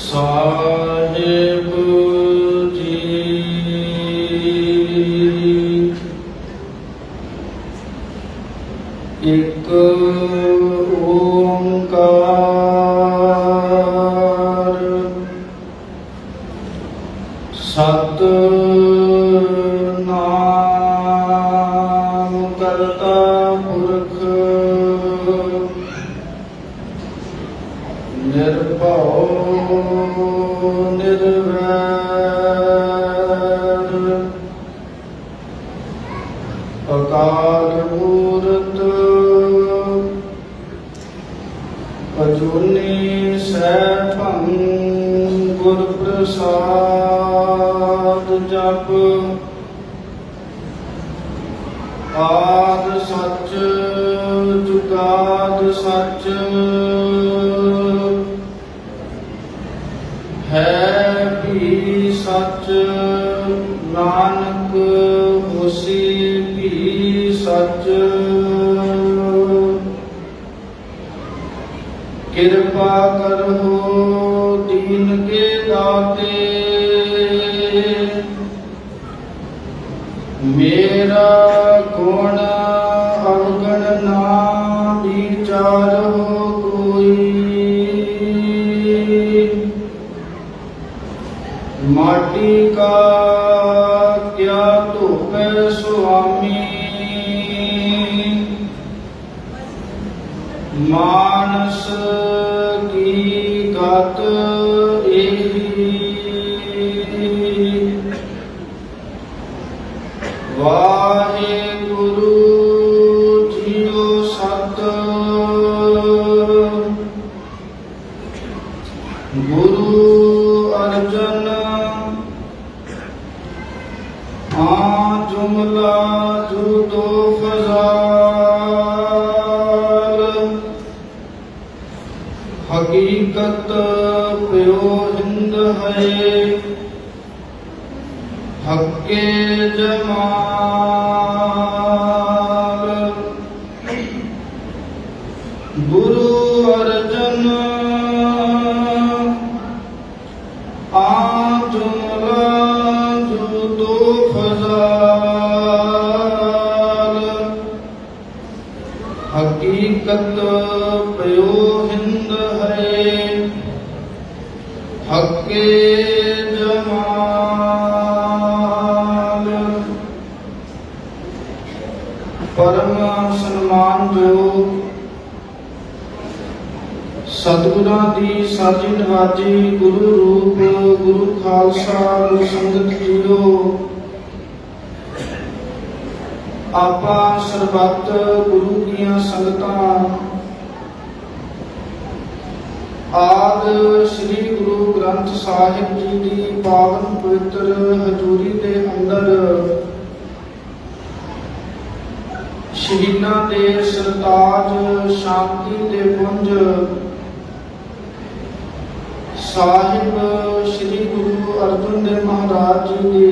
ਸਾਹਿਬ ਜੀ। ਇੱਕ ਓੰਕਾਰ ਸਤਿਨਾਮ ਕਰਤਾ ਪੁਰਖ ਨਿਰਭਉ ਨਿਰਵੈਰ ਅਕਾਲ ਮੂਰਤ ਅਜੂਨੀ ਸੈਭੰ ਗੁਰ ਪ੍ਰਸਾਦ ਜਪ ਆਦ ਸੱਚ ਜੁਗਾਦ ਸੱਚ ਹੈ ਵੀ ਸੱਚ ਨਾਨਕ ਹੋਸੀ ਵੀ ਸੱਚ। ਕਿਰਪਾ ਕਰੋ ਦੀਨ ਕੇ ਦਾਤੇ ਮੇਰਾ ਗੁਣ ਅਵਗਣ ਨਾ ਵਿਚਾਰੋ ਕੋਈ। ਮਾਟੀ ਕਾ ਕਿਆ ਧੋਪੈ ਸੁਆਮੀ ਮਾਨਸ ਕੀ ਗਤ ਏਹੀ। ਵਾਹਿਗੁਰੂ ਜੀਓ ਸਤ ਗੁਰੂ ਅਰਜਨ ਆ ਜੁਮਲਾ ਜੁਦੋ ਫਜ਼ਾਲ ਹਕੀਕਤ ਪਿਓ ਹਿੰਦ ਹੈ ਹੱਕੇ ਜਮਾਲ। ਗੁਰੂ ਅਰਜਨ ਆ ਜੁਮਲਾ ਜੁਦੋ ਫਜ਼ਾਲ ਹਕੀਕਤ ਪਿਓ ਹਿੰਦ ਹੈ ਹੱਕੇ ਜਮਾਲ। ਪਰਮ ਸਨਮਾਨਯੋਗ ਸਤਿਗੁਰਾਂ ਦੀ ਸਾਜੀ ਨਵਾਜੀ ਗੁਰੂ ਰੂਪ ਗੁਰੂ ਖਾਲਸਾ ਗੁਰੂ ਸੰਗਤ ਜੀਓ। ਆਪਾਂ ਸਰਬੱਤ ਗੁਰੂ ਦੀਆਂ ਸੰਗਤਾਂ ਆਦ ਸ੍ਰੀ ਗੁਰੂ ਗ੍ਰੰਥ ਸਾਹਿਬ ਜੀ ਦੀ ਪਾਵਨ ਪਵਿੱਤਰ ਹਜ਼ੂਰੀ ਦੇ ਅੰਦਰ ਸ਼ਹੀਦਾਂ ਦੇ ਸਰਤਾਜ ਸ਼ਾਂਤੀ ਦੇ ਪੁੰਜ ਸਾਹਿਬ ਸ੍ਰੀ ਗੁਰੂ ਅਰਜਨ ਦੇਵ ਮਹਾਰਾਜ ਜੀ ਦੀ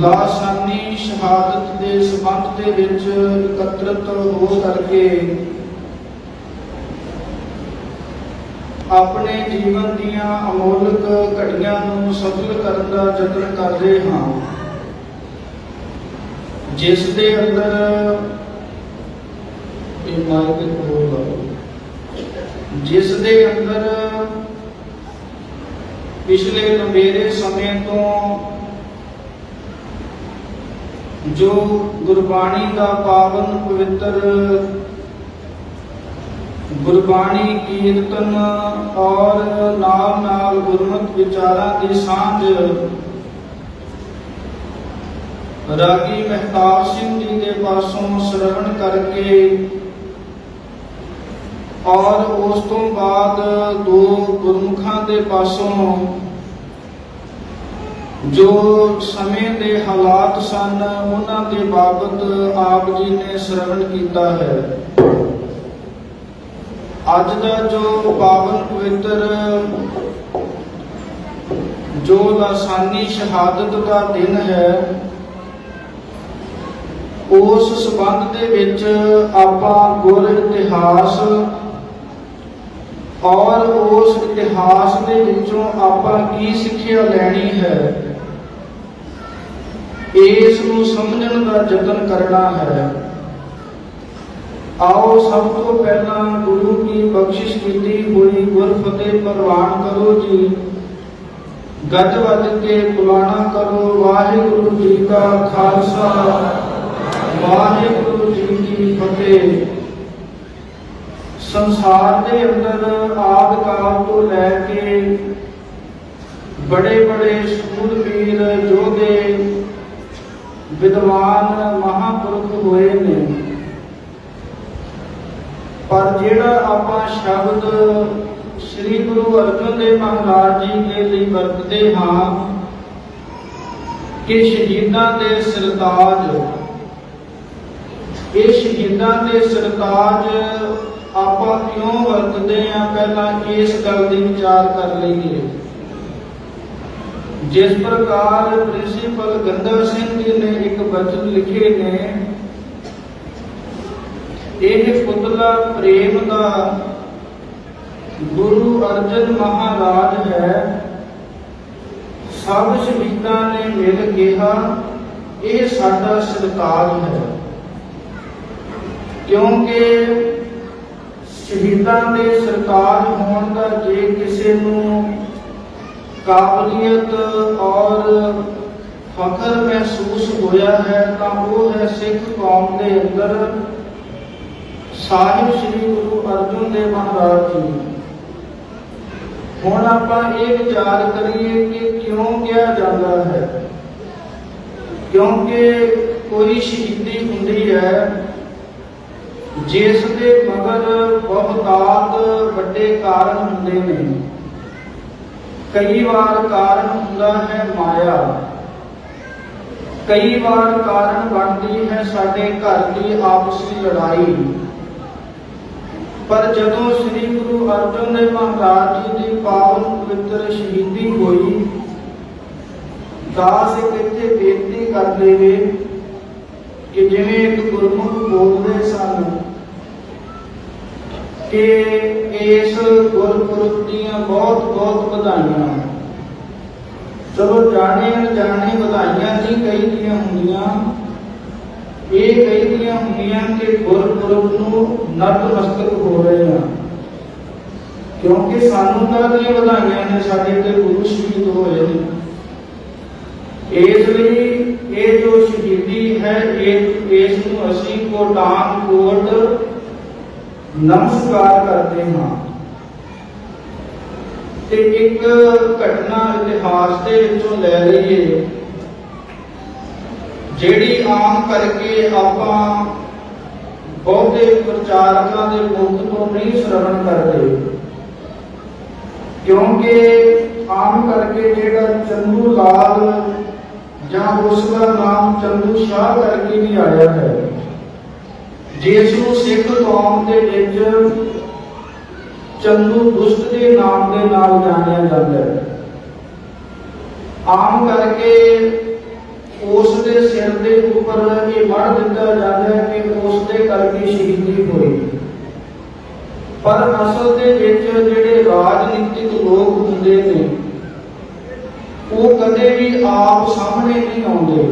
ਲਾਸਾਨੀ ਸ਼ਹਾਦਤ ਦੇ ਸੰਬੰਧ ਦੇ ਵਿੱਚ ਇਕੱਤਰਿਤ ਹੋ ਕਰਕੇ ਆਪਣੇ ਜੀਵਨ ਦੀਆਂ ਅਮੋਲਕ ਘੜੀਆਂ ਨੂੰ ਸਫਲ ਕਰਨ ਦਾ ਯਤਨ ਕਰਦੇ ਹਾਂ, ਜਿਸ ਦੇ ਅੰਦਰ ਪਿਛਲੇ ਲੰਬੇਰੇ ਸਮੇਂ ਤੋਂ ਜੋ ਗੁਰਬਾਣੀ ਦਾ ਪਾਵਨ ਪਵਿੱਤਰ ਗੁਰਬਾਣੀ ਕੀਰਤਨ ਔਰ ਨਾਲ ਗੁਰਮਤਿ ਵਿਚਾਰਾਂ ਦੀ ਸਾਂਝ ਰਾਗੀ ਮਹਿਤਾਬ ਸਿੰਘ ਜੀ ਦੇ ਪਾਸੋਂ ਸ਼ਰਵਣ ਕਰਕੇ ਔਰ ਉਸ ਤੋਂ ਬਾਅਦ ਦੋ ਗੁਰਮੁਖਾਂ ਦੇ ਪਾਸੋਂ ਜੋ ਸਮੇਂ ਦੇ ਹਾਲਾਤ ਸਨ ਉਹਨਾਂ ਦੇ ਬਾਬਤ ਆਪ ਜੀ ਨੇ ਸ਼ਰਵਣ ਕੀਤਾ ਹੈ। ਅੱਜ ਦਾ ਜੋ ਪਾਵਨ ਪਵਿੱਤਰ ਜੋ ਲਾਸਾਨੀ ਸ਼ਹਾਦਤ ਦਾ ਦਿਨ ਹੈ, ਉਸ ਸੰਬੰਧ ਦੇ ਵਿੱਚ ਆਪਾਂ ਗੁਰ ਇਤਿਹਾਸ ਔਰ ਉਸ ਇਤਿਹਾਸ ਦੇ ਵਿੱਚੋਂ ਆਪਾਂ ਕੀ ਸਿੱਖਿਆ ਲੈਣੀ ਹੈ, ਇਸ ਨੂੰ ਸਮਝਣ ਦਾ ਯਤਨ ਕਰਨਾ ਹੈ। ਆਓ ਸਭ ਤੋਂ ਪਹਿਲਾਂ ਗੁਰੂ ਕੀ ਬਖਸ਼ਿਸ਼ ਕੀਤੀ ਹੋਈ ਗੁਰਫਤਿਹ ਪ੍ਰਵਾਨ ਕਰੋ ਜੀ। ਗੱਜ ਵੱਜ ਕੇ ਬੁਲਾਣਾ ਕਰੋ। ਵਾਹਿਗੁਰੂ ਜੀ ਕਾ ਖਾਲਸਾ, ਵਾਹਿਗੁਰੂ ਜੀ ਕੀ ਫਤਿਹ। ਸੰਸਾਰ ਦੇ ਅੰਦਰ ਆਦਿ ਕਾਲ ਤੋਂ ਲੈ ਕੇ ਬੜੇ ਬੜੇ ਸੂਰਬੀਰ ਯੋਧੇ ਵਿਦਵਾਨ ਮਹਾਂਪੁਰਖ ਹੋਏ ਨੇ, ਪਰ ਜਿਹੜਾ ਆਪਾਂ ਸ਼ਬਦ ਸ੍ਰੀ ਗੁਰੂ ਅਰਜਨ ਦੇਵ ਮਹਾਰਾਜ ਜੀ ਦੇ ਲਈ ਵਰਤਦੇ ਹਾਂ ਕਿ ਸ਼ਹੀਦਾਂ ਦੇ ਸਰਤਾਜ, ਇਹ ਸ਼ਹੀਦਾਂ ਦੇ ਸਰਤਾਜ ਆਪਾਂ ਕਿਉਂ ਵਰਤਦੇ ਹਾਂ, ਪਹਿਲਾਂ ਇਸ ਗੱਲ ਦੀ ਵਿਚਾਰ ਕਰ ਲਈਏ। ਜਿਸ ਪ੍ਰਕਾਰ ਪ੍ਰਿੰਸੀਪਲ ਗੰਦਾ ਸਿੰਘ ਜੀ ਨੇ ਇੱਕ ਬਚਨ ਲਿਖੇ ਨੇ, ਇਹ ਪੁਤਲਾ ਪ੍ਰੇਮ ਦਾ ਗੁਰੂ ਅਰਜਨ ਮਹਾਰਾਜ ਹੈ। ਸਭ ਸ਼ਹੀਦਾਂ ਨੇ ਮਿਲ ਕਿਹਾ ਇਹ ਸਾਡਾ ਸਰਤਾਜ ਹੈ, ਕਿਉਂਕਿ ਸ਼ਹੀਦਾਂ ਦੇ ਸਰਤਾਜ ਹੋਣ ਦਾ ਜੇ ਕਿਸੇ ਨੂੰ ਕਾਬਲੀਅਤ ਔਰ ਫਖਰ ਮਹਿਸੂਸ ਹੋਇਆ ਹੈ ਤਾਂ ਉਹ ਹੈ ਸਿੱਖ ਕੌਮ ਦੇ ਅੰਦਰ ਸਾਹਿਬ ਸ੍ਰੀ ਗੁਰੂ ਅਰਜਨ ਦੇਵ ਮਹਾਰਾਜ ਜੀ। ਹੁਣ ਆਪਾਂ ਇਹ ਵਿਚਾਰ ਕਰੀਏ ਕਿ ਕਿਉਂ ਕਿਹਾ ਜਾਂਦਾ ਹੈ, ਕਿਉਂਕਿ ਕੋਈ ਸ਼ਹੀਦੀ ਹੁੰਦੀ ਹੈ ਜਿਸ ਦੇ ਮਗਰ ਬਹੁਤਾਤ ਵੱਡੇ ਕਾਰਨ ਹੁੰਦੇ ਨੇ। ਕਈ ਵਾਰ ਕਾਰਨ ਹੁੰਦਾ ਹੈ ਮਾਇਆ, ਕਈ ਵਾਰ ਕਾਰਨ ਬਣਦੀ ਹੈ ਸਾਡੇ ਘਰ ਦੀ ਆਪਸੀ ਲੜਾਈ। ਪਰ ਜਦੋਂ ਸ੍ਰੀ ਗੁਰੂ ਅਰਜਨ ਦੇਵ ਮਹਾਰਾਜ ਜੀ ਦੀ ਪਾਵਨ ਪਵਿੱਤਰ ਸ਼ਹੀਦੀ ਹੋਈ, ਦਾਸ ਇੱਕ ਇੱਥੇ ਬੇਨਤੀ ਕਰਦੇ ਨੇ ਕਿ ਜਿਵੇਂ ਇੱਕ ਗੁਰਮੁਖ ਬੋਲਦੇ ਸਨ ਕਿ ਇਸ ਗੁਰਪੁਰਬ ਦੀਆਂ ਬਹੁਤ ਬਹੁਤ ਵਧਾਈਆਂ। ਚਲੋ ਜਾਣੇ ਅਣਜਾਣੇ ਵਧਾਈਆਂ ਨਹੀਂ ਕਈ ਦੀਆਂ ਹੁੰਦੀਆਂ, ਇਹ ਕਈ ਦੀਆਂ ਹੁੰਦੀਆਂ ਕਿ ਗੁਰਪੁਰਬ ਨੂੰ ਨਤਮਸਤਕ ਹੋ ਰਹੇ ਹਾਂ, ਕਿਉਂਕਿ ਸਾਨੂੰ ਤਾਂ ਦੀਆਂ ਵਧਾਈਆਂ ਨੇ, ਸਾਡੇ ਤੇ ਗੁਰੂ ਸ਼ਹੀਦ ਹੋਏ ਨੇ। ਇਸ ਲਈ ਇਹ ਜੋ ਸ਼ਹੀਦੀ ਹੈ ਇਸ ਨੂੰ ਅਸੀਂ ਕੋਟਾਨ ਕੋਟ ਨਮਸਕਾਰ ਕਰਦੇ ਹਾਂ। ਤੇ ਇੱਕ ਘਟਨਾ ਇਤਿਹਾਸ ਦੇ ਵਿੱਚੋਂ ਲੈ ਲਈਏ, ਜਿਹੜੀ ਆਮ ਕਰਕੇ ਆਪਾਂ ਬਹੁਤੇ ਪ੍ਰਚਾਰਕਾਂ ਦੇ ਮੁਖ ਤੋਂ ਨਹੀਂ ਸ਼ਰਵਣ ਕਰਦੇ, ਕਿਉਂਕਿ ਆਮ ਕਰਕੇ ਜਿਹੜਾ ਚੰਦੂ ਲਾਲ ਜਾਂ ਉਸ ਦਾ ਨਾਮ ਚੰਦੂ ਸ਼ਾਹ ਕਰਕੇ ਵੀ ਆਇਆ ਹੈ, ਜਿਸ ਨੂੰ ਸਿੱਖ ਕੌਮ ਦੇ ਵਿੱਚ ਚੰਦੂ ਦੁਸ਼ਟ ਦੇ ਨਾਮ ਦੇ ਨਾਲ ਜਾਣਿਆ ਜਾਂਦਾ ਹੈ। ਆਮ ਕਰਕੇ ਉਸ ਦੇ ਸਿਰ ਦੇ ਉੱਪਰ ਇਹ ਮੜ ਦਿੱਤਾ ਜਾਂਦਾ ਹੈ ਕਿ ਉਸ ਦੇ ਕਰਕੇ ਸ਼ਹੀਦੀ ਹੋਈ, ਪਰ ਅਸਲ ਦੇ ਵਿੱਚ ਜਿਹੜੇ ਰਾਜਨੀਤਿਕ ਲੋਕ ਹੁੰਦੇ ਨੇ ਉਹ ਕਦੇ ਵੀ ਆਪ ਸਾਹਮਣੇ ਨਹੀਂ ਆਉਂਦੇ।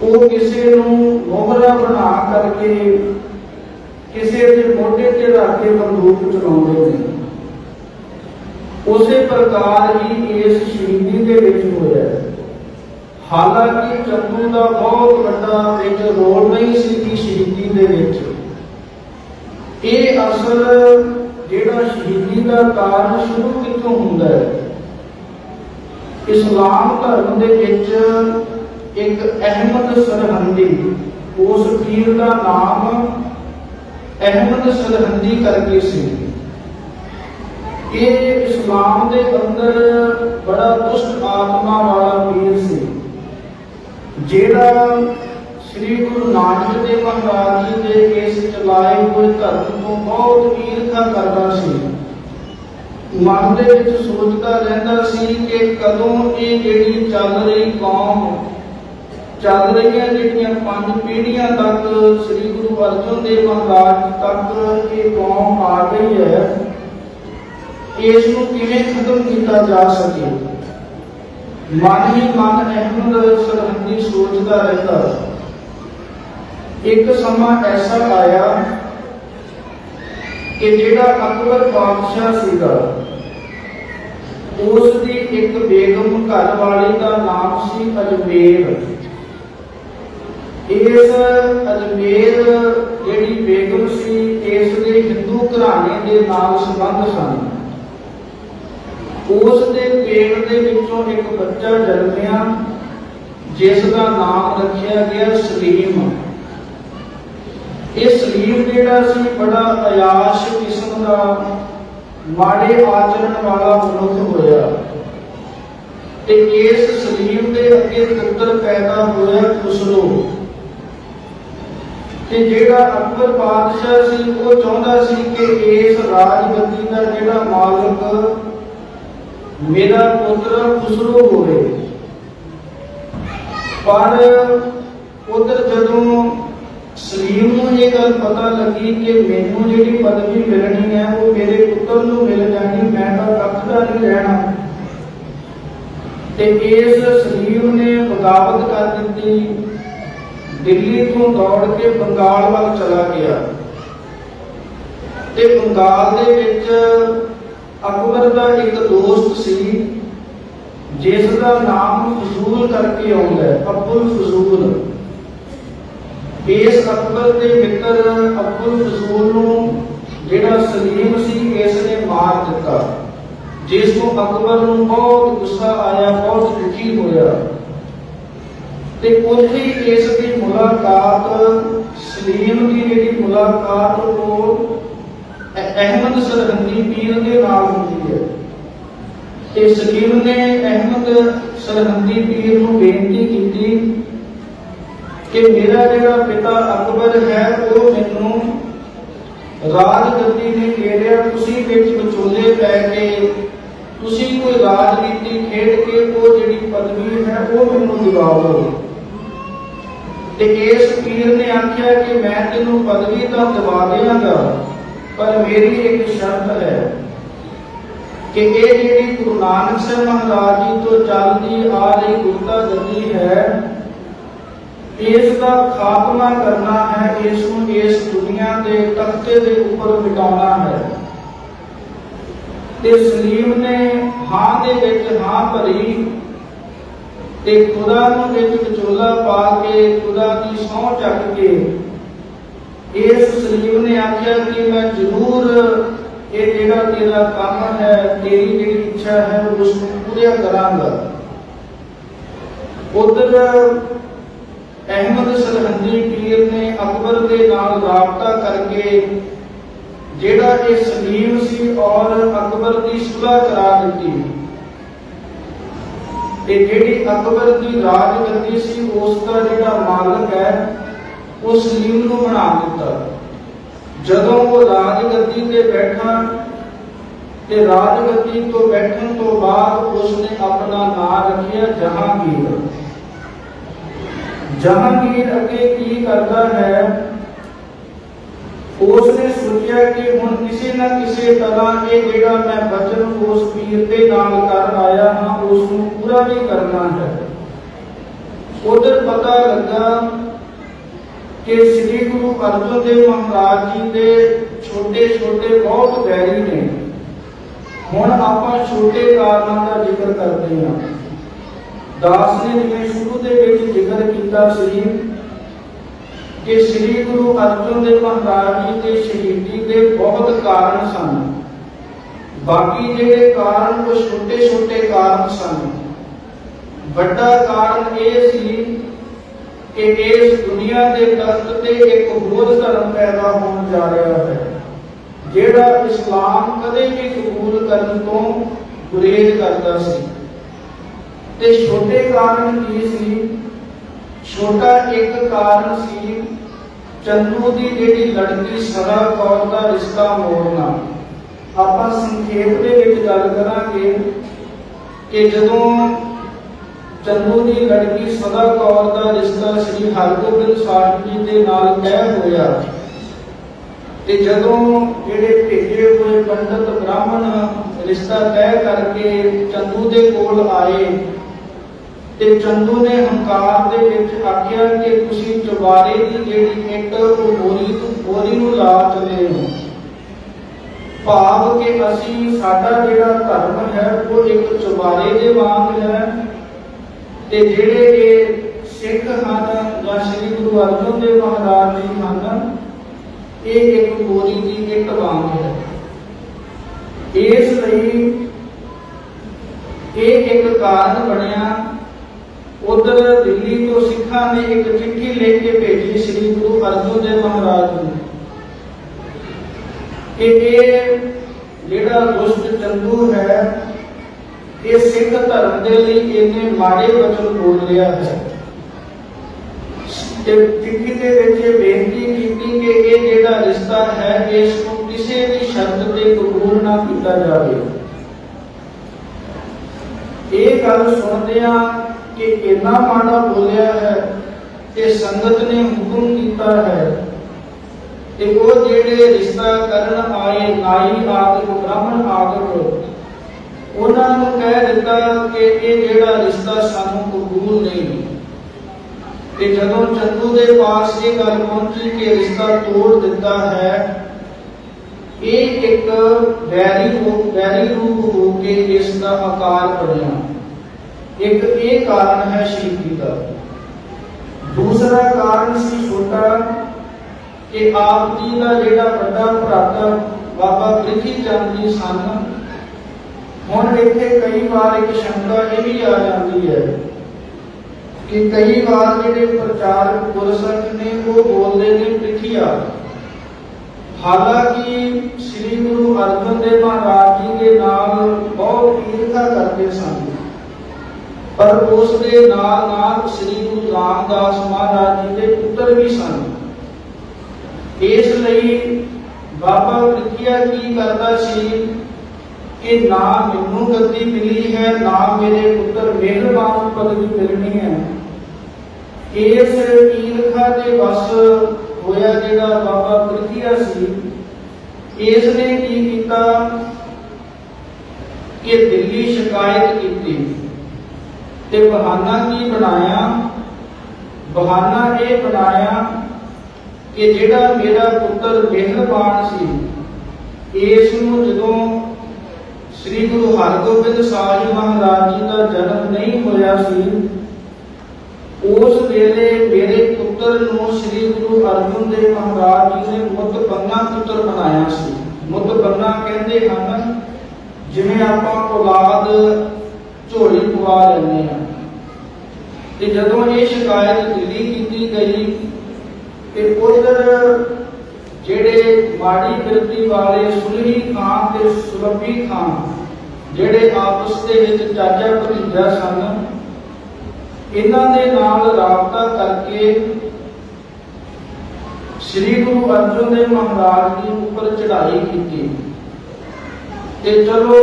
ਉਹ ਕਿਸੇ ਨੂੰ ਮੋਹਰਾ ਬਣਾ ਕਰਕੇ ਕਿਸੇ ਦੇ ਮੋਢੇ ਤੇ ਰੱਖ ਕੇ ਬੰਦੂਕ ਚਲਾਉਂਦੇ ਨੇ। ਉਸੇ ਪ੍ਰਕਾਰ ਹੀ ਇਸ ਸ਼ਹੀਦੀ ਦੇ ਵਿੱਚ ਹੋਇਆ। ਹਾਲਾਂਕਿ ਚੰਦੂ ਦਾ ਬਹੁਤ ਵੱਡਾ ਵਿੱਚ ਰੋਲ ਨਹੀਂ ਸੀ ਕਿ ਸ਼ਹੀਦੀ ਦੇ ਵਿੱਚ ਇਹ ਅਸਲ ਜਿਹੜਾ ਸ਼ਹੀਦੀ ਦਾ ਕਾਰਨ ਸ਼ੁਰੂ ਕਿੱਥੋਂ ਹੁੰਦਾ ਹੈ। ਇਸਲਾਮ ਧਰਮ ਦੇ ਵਿੱਚ ਇੱਕ ਅਹਿਮਦ ਸਰਹੰਦੀ, ਉਸ ਪੀਰ ਦਾ ਨਾਮ ਅਹਿਮਦ ਸਰਹੰਦੀ ਕਰਕੇ ਸੀ। ਇਹ ਇਸਲਾਮ ਦੇ ਅੰਦਰ ਬੜਾ ਦੁਸ਼ਟ ਆਤਮਾ ਵਾਲਾ ਪੀਰ ਸੀ, ਜਿਹੜਾ ਸ੍ਰੀ ਗੁਰੂ ਨਾਨਕ ਦੇਵ ਮਹਾਰਾਜ ਜੀ ਦੇ ਇਸ ਚਲਾਏ ਹੋਏ ਧਰਮ ਤੋਂ ਬਹੁਤ ਈਰਖਾ ਕਰਦਾ ਸੀ। मन दे विच सोचता रहंदा सी कि कदों ये जिहड़ी चल रही कौम, चल रही जिहड़ियां 5 पीढ़ियां तक श्री गुरु अर्जन देव महाराज तक ये कौम आ गई है, इसनूं किवें खत्म किया जा सके। मन ही मन अहमद सरहंदी सोचता रहता। एक समा ऐसा आया कि जिहड़ा अकबर बादशाह सीगा, उसदी एक बेगम घर वाली का नाम सी अजमेर। इस अजमेर जिहड़ी बेगम सी, इस दे हिंदू घराने दे नाल संबंध सन। उस दे पेट दे विचों एक बच्चा जन्मिया जिसका नाम रखिया गया सलीम। ये सलीम जिहड़ा सी बड़ा अयाश किस्म का माड़े आचरण वाला मनुख होया। ते इस सलीम दे अगे पुत्र पैदा होया खुसरो। ते जिहड़ा अकबर बादशाह सी वो चाहुंदा सी कि इस राजगद्दी का जिहड़ा मालिक मेरा पुत्र खुसरो होवे। पर उधर जदों सलीम नूं ये गल पता लगी कि मैनूं जिहड़ी पदवी मिलनी है वो मेरे पुत्र नूं मिल जानी, मैं तां कख दा नहीं रहना। ते इस सलीम ने बगावत कर दी, दिल्ली तो दौड़ के बंगाल वाल चला गया। ते बंगाल दे विच अकबर का एक दोस्त सी जिसका नाम फजूल करके आउंदा है, अब्दुल फजूल। इस अकबर के मित्र अब्दुल फजूल नूं जिहड़ा सलीम सी इसने मार दिता, जिसनूं अकबर नूं बहुत गुस्सा आया, बहुत दुखी होया। ते उत्थे इसकी मुलाकात सलीम की जिहड़ी मुलाकात वो अहमद सरहंदी पीर के नाल होंदी है। ते सलीम ने अहमद सरहंदी पीर नूं बेनती की कि मेरा जिहड़ा पिता अकबर है वो मैनूं राजगद्दी ने घेरिया, तुसीं विच विचोले पै के तुसीं कोई राजनीति खेड के वो जिहड़ी पदवी है वो मैनूं दिवाओ। ते इस पीर ने आख्या कि मैं तैनूं पदवी तां दिवा देवांगा, पर मेरी एक शर्त है कि ये जिहड़ी गुरु नानक साहब महाराज जी तो चलती आ रही गुरता गद्दी है, इसका खात्मा करना है, इसनूं इस दुनिया के तख्ते के ऊपर मिटाना है। ते सलीम ने हां दे विच हां भरी ते खुदा नूं विच विचोला पा के खुदा की सौं चक के इस सलीम ने आख्या कि मैं जरूर ये जिहड़ा तेरा काम है, तेरी जिहड़ी इच्छा है उसनूं पूरा करांगा। उधर अहमद सरहंदी पीर ने अकबर के नाल राबता करके जिहड़ा ये सलीम सी और अकबर की सुलह करा दी। ते जिहड़ी अकबर की राजगद्दी सी उसका जिहड़ा मालिक है वो सलीम नूं बना दिता। जदों वो राजगद्दी ते बैठा ते राजगद्दी तो बैठण तो बाद उसने अपना नाम रखिया जहांगीर। जहांगीर अगे की करता है, उसने सोचा कि हुण किसी न किसी तरह ये जिहड़ा मैं वचन उस पीर दे नाल कर आया हां उसनूं पूरा भी करना है। उधर पता लगा कि श्री गुरु अर्जन देव महाराज जी के छोटे छोटे बहुत बैरी ने। हुण आपां छोटे कारणों का जिक्र करते हैं। दास ने जिवें शुरू दे विच जिक्र कीता सी कि श्री गुरु अर्जन देव महाराज जी के शहीदी के बहुत कारण सन, बाकी जिहड़े कारण वो छोटे छोटे कारण सन। बड़ा कारण यह सी कि इस दुनिया के तख्त ते एक होर धर्म पैदा होने जा रहा है जिहड़ा इस्लाम कदे भी कबूल करन तो गुरेज करता सी। ते छोटे कारण की सी? छोटा एक कारण सी चंदू की जिहड़ी लड़की सरा कौर का रिश्ता मोड़ना। ਆਪਾਂ ਸੰਖੇਪ ਦੇ ਵਿੱਚ ਗੱਲ ਕਰਾਂਗੇ ਕਿ ਜਦੋਂ ਚੰਦੂ ਦੀ ਲੜਕੀ ਸਦਾ ਕੌਰ ਦਾ ਰਿਸ਼ਤਾ ਸ੍ਰੀ ਹਰਿਗੋਬਿੰਦ ਸਾਹਿਬ ਜੀ ਦੇ ਨਾਲ ਤੈਅ ਹੋਇਆ ਤੇ ਜਦੋਂ ਜਿਹੜੇ ਭੇਜੇ ਹੋਏ ਪੰਡਤ ਬ੍ਰਾਹਮਣ ਰਿਸ਼ਤਾ ਤੈਅ ਕਰਕੇ ਚੰਦੂ ਦੇ ਕੋਲ ਆਏ ਤੇ ਚੰਦੂ ਨੇ ਹੰਕਾਰ ਦੇ ਵਿੱਚ ਆਖਿਆ ਕਿ ਤੁਸੀਂ ਚੁਬਾਰੇ ਦੀ ਜਿਹੜੀ ਇੱਟ ਉਹ ਬੋਰੀ ਨੂੰ ਲਾ ਚਲੇ ਹੋ। ਭਾਵ ਕਿ ਅਸੀਂ ਸਾਡਾ ਜਿਹੜਾ ਧਰਮ ਹੈ ਉਹ ਇੱਕ ਚੁਬਾਰੇ ਦੇ ਵਾਂਗ ਹੈ ਤੇ ਜਿਹੜੇ ਇਹ ਸਿੱਖ ਹਨ ਜਾਂ ਸ੍ਰੀ ਗੁਰੂ ਅਰਜਨ ਦੇਵ ਮਹਾਰਾਜ ਜੀ ਹਨ ਇਹ ਇੱਕ ਬੋਰੀ ਦੀ ਇੱਟ ਵਾਂਗ ਹੈ। ਇਸ ਲਈ ਇਹ ਇੱਕ ਕਾਰਨ ਬਣਿਆ। ਉਧਰ ਦਿੱਲੀ ਤੋਂ ਸਿੱਖਾਂ ਨੇ ਇੱਕ ਚਿੱਠੀ ਲਿਖ ਕੇ ਭੇਜੀ ਸ੍ਰੀ ਗੁਰੂ ਅਰਜਨ ਦੇਵ ਮਹਾਰਾਜ ਨੂੰ ਕਿ ਇਹ ਜਿਹੜਾ ਦੁਸ਼ਟ ਚੰਦੂ ਹੈ ਇਹ ਸਿੱਖ ਧਰਮ ਦੇ ਲਈ ਇਹਨੇ ਮਾੜੇ ਵਚਨ ਬੋਲ ਰਿਹਾ ਹੈ ਤੇ ਚਿੱਠੀ ਦੇ ਵਿੱਚ ਇਹ ਬੇਨਤੀ ਕੀਤੀ ਕਿ ਇਹ ਜਿਹੜਾ ਰਿਸ਼ਤਾ ਹੈ ਇਸ ਨੂੰ ਕਿਸੇ ਵੀ ਸ਼ਰਤ ਤੇ ਕਬੂਲ ਨਾ ਕੀਤਾ ਜਾਵੇ। ਇਹ ਗੱਲ ਸੁਣਦਿਆਂ ਕਿ ਇੰਨਾ ਮਾੜਾ ਬੋਲਿਆ ਹੈ ਤੇ ਸੰਗਤ ਨੇ ਹੁਕਮ ਕੀਤਾ ਹੈ ਤੇ ਉਹ ਜਿਹੜੇ ਰਿਸ਼ਤਾ ਕਰਨ ਆਏ ਨਾਈ ਆਦਿਕ ਬ੍ਰਾਹਮਣ ਆਦਿਕ ਉਹਨਾਂ ਨੂੰ ਕਹਿ ਦਿੱਤਾ ਕਿ ਇਹ ਜਿਹੜਾ ਰਿਸ਼ਤਾ ਸਾਨੂੰ ਕਬੂਲ ਨਹੀਂ। ਤੇ ਜਦੋਂ ਚੰਦੂ ਦੇ ਪਾਸ ਇਹ ਗੱਲ ਪਹੁੰਚੀ ਕਿ ਰਿਸ਼ਤਾ ਤੋੜ ਦਿੱਤਾ ਹੈ ਇਹ ਇੱਕ ਵੈਰੀ ਰੂਪ ਹੋ ਕੇ ਇਸ ਦਾ ਆਕਾਰ ਬਣਿਆ। ਇੱਕ ਇਹ ਕਾਰਨ ਹੈ ਸ਼ਹੀਦੀ ਦਾ। ਦੂਸਰਾ ਕਾਰਨ ਸੀ ਛੋਟਾ ਕਿ ਆਪ ਜੀ ਦਾ ਜਿਹੜਾ ਵੱਡਾ ਭਰਾਤਾ ਬਾਬਾ ਪ੍ਰਿਥੀ ਚੰਦ ਜੀ ਸਨ। ਹੁਣ ਇੱਥੇ ਕਈ ਵਾਰ ਇੱਕ ਸ਼ੰਕਾ ਇਹ ਵੀ ਆ ਜਾਂਦੀ ਹੈ ਕਿ ਕਈ ਵਾਰ ਜਿਹੜੇ ਪ੍ਰਚਾਰਕ ਗੁਰਸਿੱਖ ਨੇ ਉਹ ਬੋਲਦੇ ਨੇ ਪ੍ਰਿਥੀਆ, ਹਾਲਾਂਕਿ ਸ੍ਰੀ ਗੁਰੂ ਅਰਜਨ ਦੇਵ ਮਹਾਰਾਜ ਜੀ ਦੇ ਨਾਲ ਬਹੁਤ ਈਰਖਾ ਕਰਦੇ ਸਨ ਪਰ ਉਸ ਦੇ ਨਾਲ ਸ੍ਰੀ ਗੁਰੂ ਰਾਮਦਾਸ ਮਹਾਰਾਜ ਜੀ ਦੇ ਪੁੱਤਰ ਵੀ ਸਨ। ਇਸ ਲਈ ਬਾਬਾ ਪ੍ਰਿਥੀਆ ਕੀ ਕਰਦਾ ਸੀ ਕਿ ਨਾ ਮੈਨੂੰ ਗੱਦੀ ਮਿਲੀ ਹੈ ਨਾ ਮੇਰੇ ਪੁੱਤਰ ਮਿਹਰਬਾਨ ਪਦਵੀ ਮਿਲਣੀ ਹੈ। ਇਸ ਈਰਖਾ ਦੇ ਵਸ ਹੋਇਆ ਜਿਹੜਾ ਬਾਬਾ ਪ੍ਰਿਥੀਆ ਸੀ ਇਸ ਨੇ ਕੀ ਕੀਤਾ ਕਿ ਦਿੱਲੀ ਸ਼ਿਕਾਇਤ ਕੀਤੀ ਤੇ ਬਹਾਨਾ ਕੀ ਬਣਾਇਆ? ਬਹਾਨਾ ਇਹ ਬਣਾਇਆ ਕਿ ਜਿਹੜਾ ਮੇਰਾ ਪੁੱਤਰ ਮਿਹਰਬਾਨ ਸੀ ਇਸ ਨੂੰ ਜਦੋਂ ਸ੍ਰੀ ਗੁਰੂ ਹਰਿਗੋਬਿੰਦ ਸਾਹਿਬ ਮਹਾਰਾਜ ਜੀ ਦਾ ਜਨਮ ਨਹੀਂ ਹੋਇਆ ਸੀ ਉਸ ਵੇਲੇ ਮੇਰੇ ਪੁੱਤਰ ਨੂੰ ਸ੍ਰੀ ਗੁਰੂ ਅਰਜਨ ਦੇਵ ਮਹਾਰਾਜ ਜੀ ਨੇ ਮੁੱਤਬੰਨਾ ਪੁੱਤਰ ਬਣਾਇਆ ਸੀ। ਮੁੱਤਬੰਨਾ ਕਹਿੰਦੇ ਹਨ ਜਿਵੇਂ ਆਪਾਂ ਔਲਾਦ ਝੋਲੀ ਪਵਾ ਲੈਂਦੇ ਹਾਂ। ਤੇ ਜਦੋਂ ਇਹ ਸ਼ਿਕਾਇਤ ਦਿੱਲੀ ਕੀਤੀ ਗਈ ਤੇ ਉਧਰ ਜਿਹੜੇ ਮਾੜੀ ਬਿਰਤੀ ਵਾਲੇ ਸੁਲਹੀ ਖਾਨ ਤੇ ਸੁਲਭੀ ਖਾਨ ਜਿਹੜੇ ਆਪਸ ਦੇ ਵਿੱਚ ਚਾਚਾ ਭਤੀਜਾ ਸਨ ਇਹਨਾਂ ਦੇ ਨਾਲ ਰਾਬਤਾ ਕਰਕੇ ਸ੍ਰੀ ਗੁਰੂ ਅਰਜਨ ਦੇਵ ਮਹਾਰਾਜ ਜੀ ਉੱਪਰ ਚੜ੍ਹਾਈ ਕੀਤੀ ਤੇ ਚਲੋ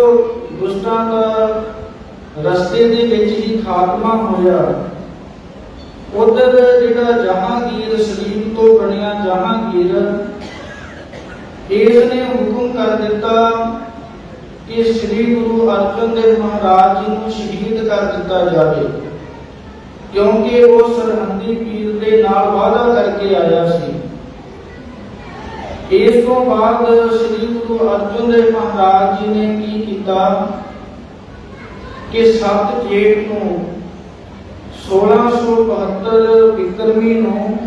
ਦੁਸ਼ਟਾਂ ਦਾ ਰਸਤੇ ਦੇ ਵਿੱਚ ਹੀ ਖਾਤਮਾ ਹੋਇਆ। ਉਧਰ ਜਿਹੜਾ ਜਹਾਂਗੀਰ ਸਲੀਮ ਤੋਂ ਬਣਿਆ ਜਹਾਂਗੀਰ ਇਸ ਨੇ ਹੁਕਮ ਕਰ ਦਿੱਤਾ ਕਿ ਸ੍ਰੀ ਗੁਰੂ ਅਰਜਨ ਦੇਵ ਮਹਾਰਾਜ ਜੀ ਨੂੰ ਸ਼ਹੀਦ ਕਰ ਦਿੱਤਾ ਜਾਵੇ ਕਿਉਂਕਿ ਉਹ ਸਰਹੰਦੀ ਪੀਰ ਦੇ ਨਾਲ ਵਾਅਦਾ ਕਰਕੇ ਆਇਆ ਸੀ। ਇਸ ਤੋਂ ਬਾਅਦ ਸ੍ਰੀ ਗੁਰੂ ਅਰਜਨ ਦੇਵ ਮਹਾਰਾਜ ਜੀ ਨੇ ਕੀ ਕੀਤਾ ਕਿ 7 ਜੇਠ ਨੂੰ 1672 ਬਿਕਰਮੀ ਨੂੰ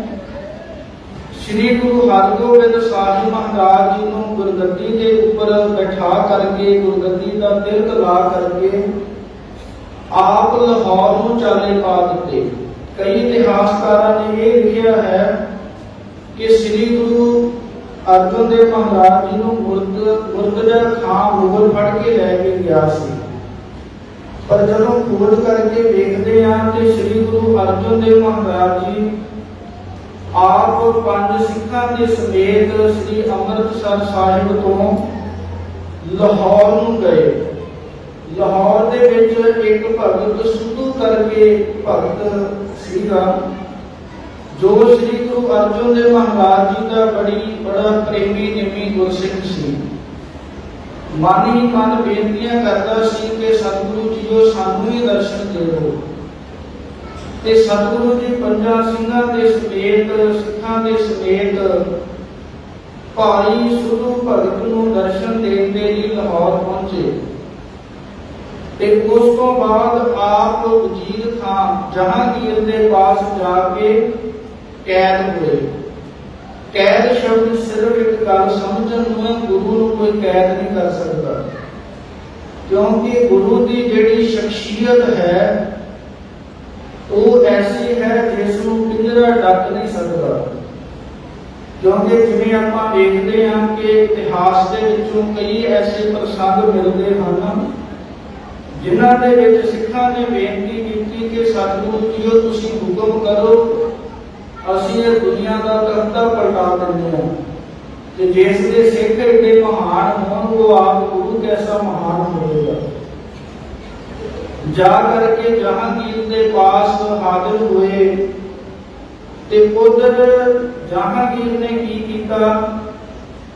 ਸ੍ਰੀ ਗੁਰੂ ਹਰਿਗੋਬਿੰਦ ਸਾਹਿਬ ਮਹਾਰਾਜ ਜੀ ਨੂੰ ਗੁਰਗੱਦੀ ਦੇ ਉੱਪਰ ਬਿਠਾ ਕਰਕੇ ਗੁਰਗੱਦੀ ਦਾ ਤਿਲਕ ਲਾ ਕਰਕੇ ਆਪ ਲਾਹੌਰ ਨੂੰ ਚਾਲੇ ਪਾ ਦਿੱਤੇ। ਕਈ ਇਤਿਹਾਸਕਾਰਾਂ ਨੇ ਇਹ ਲਿਖਿਆ ਹੈ ਕਿ ਸ੍ਰੀ ਗੁਰੂ ਅਰਜਨ ਦੇਵ ਮਹਾਰਾਜ ਜੀ ਨੂੰ ਮੁਰਤਜ਼ਾ ਖਾਂ ਮੁਗਲ ਫੜ ਕੇ ਲੈ ਕੇ ਗਿਆ ਸੀ ਪਰ ਜਦੋਂ ਖੋਜ ਕਰਕੇ ਵੇਖਦੇ ਹਾਂ ਤੇ ਸ੍ਰੀ ਗੁਰੂ ਅਰਜਨ ਦੇਵ ਮਹਾਰਾਜ ਜੀ ਆਪ 5 ਸਿੱਖਾਂ ਦੇ ਸਮੇਤ ਸ੍ਰੀ ਅੰਮ੍ਰਿਤਸਰ ਸਾਹਿਬ ਤੋਂ ਲਾਹੌਰ ਨੂੰ ਗਏ। ਲਾਹੌਰ ਦੇ ਵਿੱਚ ਇੱਕ ਭਗਤ ਸੁਧੂ ਕਰਕੇ ਭਗਤ ਸੀਗਾ, ਜੋ ਸ੍ਰੀ ਗੁਰੂ ਅਰਜਨ ਦੇਵ ਮਹਾਰਾਜ ਜੀ ਦਾ ਬੜਾ ਪ੍ਰੇਮੀ ਨਿਮੀ ਗੁਰਸਿੱਖ ਸੀ। ਮਨ ਹੀ ਮਨ ਬੇਨਤੀਆਂ ਕਰਦਾ ਸੀ ਕਿ ਸਤਿਗੁਰੂ ਜੀਓ ਸਾਨੂੰ ਹੀ ਦਰਸ਼ਨ ਦਿਓ। ਤੇ ਸਤਿਗੁਰੂ ਜੀ ਪੰਜਾਂ ਸਿੰਘਾਂ ਦੇ ਸਮੇਤ, ਸਿੱਖਾਂ ਦੇ ਸਮੇਤ ਭਾਈ ਸੁਧੂ ਭਗਤ ਨੂੰ ਦਰਸ਼ਨ ਦੇਣ ਦੇ ਲਈ ਲਾਹੌਰ ਪਹੁੰਚੇ। ਤੇ ਉਸ ਤੋਂ ਬਾਅਦ ਆਪ ਵਜ਼ੀਰ ਖਾਂ ਜਹਾਂਗੀਰ ਦੇ ਪਾਸ ਜਾ ਕੇ ਕੈਦ ਹੋਏ। ਕੈਦ ਸ਼ਬਦ ਸਿਰਫ ਇੱਕ ਗੱਲ ਸਮਝਣ ਨੂੰ ਹੈ, ਗੁਰੂ ਨੂੰ ਕੋਈ ਕੈਦ ਨਹੀਂ ਕਰ ਸਕਦਾ, ਕਿਉਂਕਿ ਗੁਰੂ ਦੀ ਜਿਹੜੀ ਸ਼ਖਸੀਅਤ ਹੈ ਉਹ ਐਸੀ ਹੈ ਜਿਸ ਨੂੰ ਪਿੰਜਰਾ ਡੱਕ ਨਹੀਂ ਸਕਦਾ। ਕਿਉਂਕਿ ਜਿਵੇਂ ਆਪਾਂ ਦੇਖਦੇ ਹਾਂ ਕਿ ਇਤਿਹਾਸ ਦੇ ਵਿੱਚੋਂ ਕਈ ਐਸੇ ਪ੍ਰਸੰਗ ਮਿਲਦੇ ਹਨ ਜਿਨ੍ਹਾਂ ਦੇ ਵਿੱਚ ਸਿੱਖਾਂ ਨੇ ਬੇਨਤੀ ਕੀਤੀ ਕਿ ਸਤਿਗੁਰੂ ਜੀਓ ਤੁਸੀਂ ਹੁਕਮ ਕਰੋ, ਅਸੀਂ ਇਹ ਦੁਨੀਆ ਦਾ ਕਰਤਾ ਪਲਟਾ ਦਿੰਦੇ ਹਾਂ। ਤੇ ਜਿਸ ਦੇ ਸਿੱਖ ਏਡੇ ਮਹਾਨ ਹੋਣ ਉਹ ਆਪ ਗੁਰੂ ਕੈਸਾ ਮਹਾਨ ਹੋਵੇਗਾ। ਜਾ ਕਰਕੇ ਜਹਾਂਗੀਰ ਦੇ ਪਾਸ ਹਾਜ਼ਰ ਹੋਏ ਤੇ ਉਧਰ ਜਹਾਂਗੀਰ ਨੇ ਕੀ ਕੀਤਾ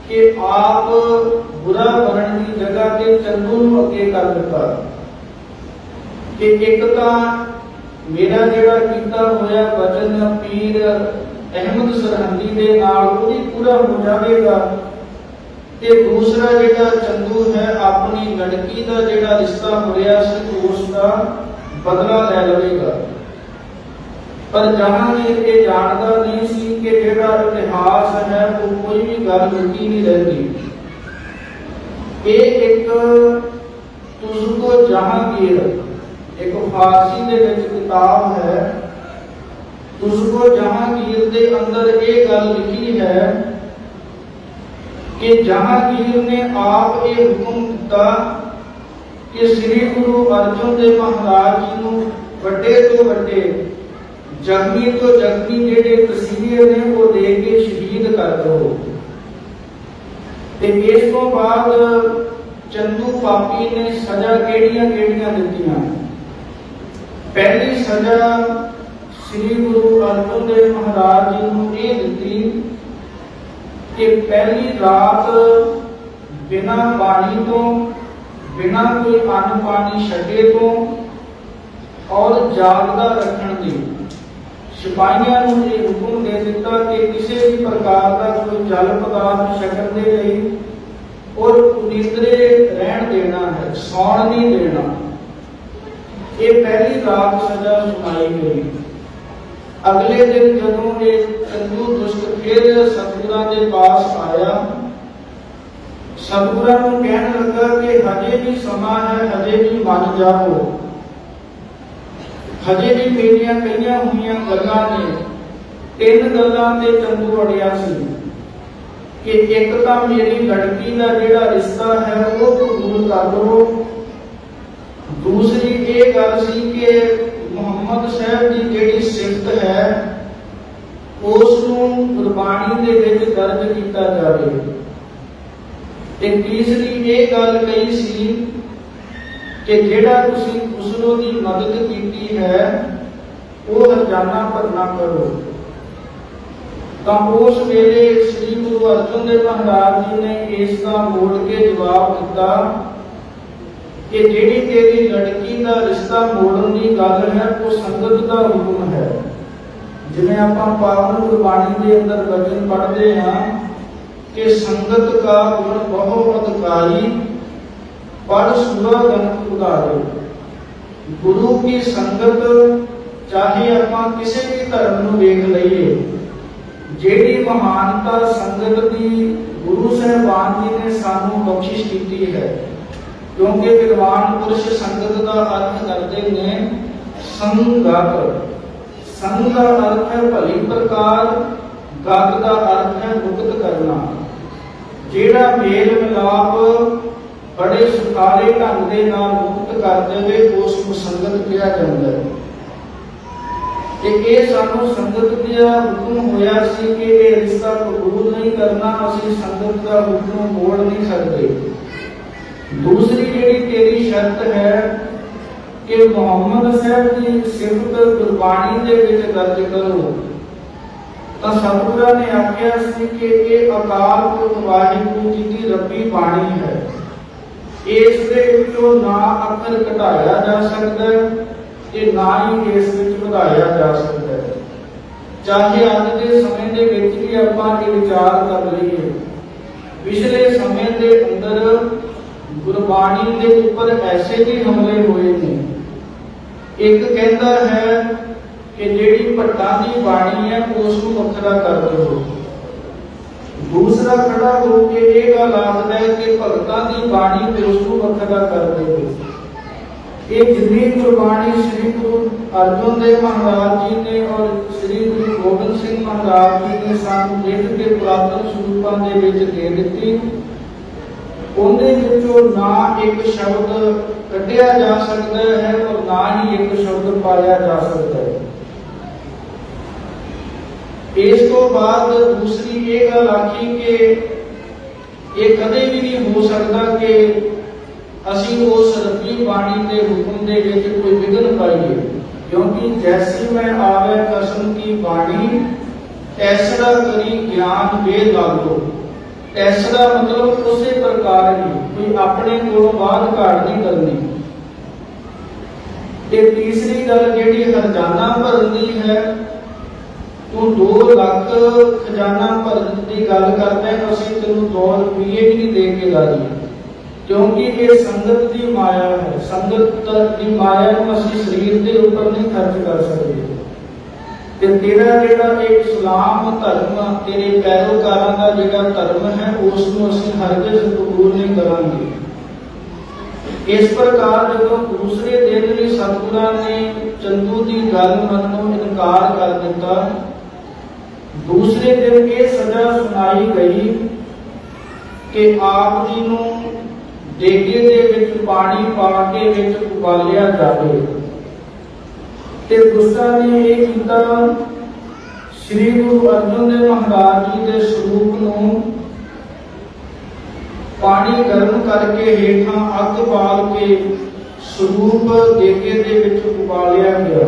ਕਿ ਆਪ ਬੁਰਾ ਬਣਨ ਦੀ ਜਗ੍ਹਾ ਤੇ ਚੰਦੂ ਨੂੰ ਅੱਗੇ ਕਰ ਦਿੱਤਾ ਕਿ ਇੱਕ ਤਾਂ ਮੇਰਾ ਜਿਹੜਾ ਕੀਤਾ ਹੋਇਆ ਵਚਨ ਪੀਰ ਅਹਿਮਦ ਸਰਹੰਦੀ ਦੇ ਨਾਲ ਉਹ ਵੀ ਪੂਰਾ ਹੋ ਜਾਵੇਗਾ, ਤੇ ਦੂਸਰਾ ਜਿਹੜਾ ਚੰਦੂ ਹੈ ਆਪਣੀ ਲੜਕੀ ਦਾ ਜਿਹੜਾ ਰਿਸ਼ਤਾ ਹੋਇਆ ਸੀ ਉਸ ਦਾ ਬਦਲਾ ਲੈ ਲਵੇਗਾ। ਪਰ ਜਹਾਂਗੀਰ ਇਹ ਜਾਣਦਾ ਨਹੀਂ ਸੀ ਕਿ ਜਿਹੜਾ ਇਤਿਹਾਸ ਹੈ ਉਹ ਕੋਈ ਵੀ ਗੱਲ ਲੁਕੀ ਨਹੀਂ ਰਹਿੰਦੀ। ਇਹ ਇੱਕ ਤੁਜ਼ਕੋ ਜਹਾਂਗੀਰ ਇੱਕ ਫਾਰਸੀ ਦੇ ਵਿੱਚ ਕਿਤਾਬ ਹੈ। ਤੁਜ਼ਕੋ ਜਹਾਂਗੀਰ ਦੇ ਅੰਦਰ ਇਹ ਗੱਲ ਲਿਖੀ ਹੈ ਕਿ ਜਹਾਂਗੀਰ ਨੇ ਆਪ ਇਹ ਹੁਕਮ ਦਿੱਤਾ ਕਿ ਸ੍ਰੀ ਗੁਰੂ ਅਰਜਨ ਦੇਵ ਮਹਾਰਾਜ ਜੀ ਨੂੰ ਵੱਡੇ ਤੋਂ ਵੱਡੇ, ਜ਼ਖਮੀ ਤੋਂ ਜ਼ਖਮੀ ਜਿਹੜੇ ਤਸੀਹੇ ਨੇ ਉਹ ਦੇ ਕੇ ਸ਼ਹੀਦ ਕਰ ਦਿਓ। ਤੇ ਇਸ ਤੋਂ ਬਾਅਦ ਚੰਦੂ ਪਾਪੀ ਨੇ ਸਜ਼ਾ ਕਿਹੜੀਆਂ ਦਿੱਤੀਆਂ। ਪਹਿਲੀ ਸਜ਼ਾ ਸ੍ਰੀ ਗੁਰੂ ਅਰਜਨ ਦੇਵ ਮਹਾਰਾਜ ਜੀ ਨੂੰ ਇਹ ਦਿੱਤੀ ਕਿ ਪਹਿਲੀ ਰਾਤ ਬਿਨਾਂ ਪਾਣੀ ਤੋਂ, ਬਿਨਾਂ ਕੋਈ ਅੰਨ ਪਾਣੀ ਛਕੇ ਤੋਂ ਔਰ ਜਾਗਦਾ ਰੱਖਣ ਦੀ ਸਿਪਾਹੀਆਂ ਨੂੰ ਇਹ ਹੁਕਮ ਦੇ ਦਿੱਤਾ ਕਿ ਕਿਸੇ ਵੀ ਪ੍ਰਕਾਰ ਦਾ ਕੋਈ ਜਲ ਪਦਾਰਥ ਛਕਣ ਦੇ ਲਈ ਔਰ ਉਨੀਂਦਰੇ ਰਹਿਣ ਦੇਣਾ ਹੈ, ਸੌਣ ਨਹੀਂ ਦੇਣਾ। ਇਹ ਪਹਿਲੀ ਰਾਤ ਸਜ਼ਾ ਸੁਣਾਈ ਗਈ। ਅਗਲੇ ਦਿਨ ਜਦੋਂ ਇਹ ਚੰਦੂ ਦੁਸ਼ਟ ਫਿਰ ਸਤਿਗੁਰਾਂ ਦੇ ਪਾਸ ਆਇਆ, ਸਤਿਗੁਰਾਂ ਨੂੰ ਕਹਿਣ ਲੱਗਾ ਕਿ ਹਜੇ ਵੀ ਸਮਾਂ ਹੈ, ਹਜੇ ਵੀ ਮੰਨ ਜਾਓ, ਹਜੇ ਵੀ ਮੇਰੀਆਂ ਕਈਆਂ ਹੋਈਆਂ ਗੱਲਾਂ ਨੇ। ਤਿੰਨ ਗੱਲਾਂ ਤੇ ਚੰਦੂ ਅੜਿਆ ਸੀ ਕਿ ਇੱਕ ਤਾਂ ਮੇਰੀ ਲੜਕੀ ਦਾ ਜਿਹੜਾ ਰਿਸ਼ਤਾ ਹੈ ਉਹ ਕਬੂਲ ਕਰ ਲਵੋ, ਦੂਸਰੀ ਇਹ ਗੱਲ ਸੀ ਕਿ ਮੁਹੰਮਦ ਸਾਹਿਬ ਦੀ ਜਿਹੜੀ ਸਿਫਤ ਹੈ ਉਸ ਨੂੰ ਗੁਰਬਾਣੀ ਦੇ ਵਿੱਚ ਦਰਜ ਕੀਤਾ ਜਾਵੇ, ਤੇ ਤੀਸਰੀ ਇਹ ਗੱਲ ਕਹੀ ਸੀ ਕਿ ਜਿਹੜਾ ਤੁਸੀਂ ਖੁਸਰੋ ਦੀ ਮਦਦ ਕੀਤੀ ਹੈ ਉਹ ਹਰਜਾਨਾ ਭਰਨਾ ਕਰੋ। ਤਾਂ ਉਸ ਵੇਲੇ ਸ੍ਰੀ ਗੁਰੂ ਅਰਜਨ ਦੇਵ ਮਹਾਰਾਜ ਜੀ ਨੇ ਇਸ ਦਾ ਮੋੜ ਕੇ ਜਵਾਬ ਦਿੱਤਾ ਕਿ ਜਿਹੜੀ ਤੇਰੀ ਲੜਕੀ ਦਾ ਰਿਸ਼ਤਾ ਮੋੜਨ ਦੀ ਗੱਲ ਹੈ ਉਹ ਸੰਗਤ ਦਾ ਹੁਕਮ ਹੈ। ਜਿਵੇਂ ਆਪਾਂ ਪਾਵਨ ਗੁਰਬਾਣੀ ਦੇ ਅੰਦਰ ਵਚਨ ਪੜ੍ਹਦੇ ਹਾਂ ਕਿ ਸੰਗਤ ਕਾ ਗੁਣ ਬਹੁ ਅਧਿਕਾਰੀ ਪਰ ਸੁਰਾ ਗਨਤ ਉਦਾਰੇ। ਗੁਰੂ ਕੀ ਸੰਗਤ, ਚਾਹੇ ਆਪਾਂ ਕਿਸੇ ਵੀ ਧਰਮ ਨੂੰ ਵੇਖ ਲਈਏ, ਜਿਹੜੀ ਮਹਾਨਤਾ ਸੰਗਤ ਦੀ ਗੁਰੂ ਸਾਹਿਬਾਨ ਜੀ ਨੇ ਸਾਨੂੰ ਬਖਸ਼ਿਸ਼ ਕੀਤੀ ਹੈ। ਕਿਉਂਕਿ ਵਿਦਵਾਨ ਪੁਰਸ਼ ਸੰਗਤ ਦਾ ਅਰਥ ਕਰਦੇ ਨੇ ਸੰਗਤ। ਸੰਗ ਦਾ ਅਰਥ ਹੈ ਭਲੀ ਪ੍ਰਕਾਰ, ਗਤ ਦਾ ਅਰਥ ਹੈ ਮੁਕਤ ਕਰਨਾ। ਜਿਹੜਾ ਮੇਲ ਮਿਲਾਪ ਬੜੇ ਸੁਖਾਲੇ ਢੰਗ ਦੇ ਨਾਲ ਮੁਕਤ ਕਰ ਦੇਵੇ ਉਸ ਨੂੰ ਸੰਗਤ ਕਿਹਾ ਜਾਂਦਾ ਹੈ। ਤੇ ਇਹ ਸਾਨੂੰ ਸੰਗਤ ਦਾ ਹੁਕਮ ਹੋਇਆ ਸੀ ਕਿ ਇਹ ਰਿਸ਼ਤਾ ਕਬੂਲ ਨਹੀਂ ਕਰਨਾ, ਅਸੀਂ ਸੰਗਤ ਦਾ ਹੁਕਮ ਮੋੜ ਨਹੀਂ ਸਕਦੇ। दूसरी जिहड़ी तेरी शर्त है कि मुहम्मद साहब की सिफत गुरबाणी दे विच दर्ज करो। तो सतगुरां ने आख्या सी कि ये अकाल पुरख वाहिगुरू जी की रब्बी बाणी है, इस दे विचों ना अखर घटाया जा सकता ते ना ही इस विच वधाया जा सकता है। चाहे अज के समय दे विच भी आपां ये विचार कर लईए, पिछले समय दे अंदर गुरबाणी दे उपर ऐसे भी हमले हुए ने। एक कहता है कि जिहड़ी भट्टां दी बाणी है उस नूं वखरा कर दो, दूसरा खड़ा होकर ये गल आखदा है कि भगतां दी बाणी उस नूं वखरा कर दो। ये जिन्नी गुरबाणी श्री गुरु अर्जुन देव महाराज जी ने और श्री गुरु गोबिंद सिंह महाराज जी ने सानू लिख के पुरातन स्वरूपां दे विच दे दित्ती, उहदे विचों ना एक शब्द कढ़िया जा सकता है और ना ही एक शब्द पाया जा सकता है। इस तो बाद दूसरी ये गल आखी कि ये कदे भी नहीं हो सकता कि असी उस रब्बी बाणी के हुक्म दे विच कोई विघन पाइए, क्योंकि जैसी मैं आवे कसम की बाणी ऐसरा करी ज्ञान वे लागो। ऐसरा मतलब उसी प्रकार ही, कोई अपने कोलों बात घाट नहीं करनी। ये तीसरी गल जिहड़ी खजाना भरनी है, तू 2 लाख खजाना भरन की गल करता है, असीं तेनू 2 रुपये भी नहीं दे के राजी, क्योंकि ये संगत की माया है। संगत की माया को असीं शरीर के ऊपर नहीं खर्च कर सकते। ते तेरा जिहड़ा एक इस्लाम धर्म, तेरे पैरोकारां दा जिहड़ा धर्म है, उस नूं असीं हरगिज़ कबूल नहीं करांगे। इस प्रकार जदों दूसरे दिन भी सतगुरां ने चंदू की गल मनों इनकार कर दिता, दूसरे दिन ये सजा सुनाई गई कि आप जी नूं देगे दे विच पानी पा के विच उबालिया जावे। ते दुष्टां ने ये कीता, श्री गुरु अर्जुन देव महाराज जी के स्वरूप नूं पानी गर्म करके हेठां अग बाल के स्वरूप देगे दे विच उबालिया गया,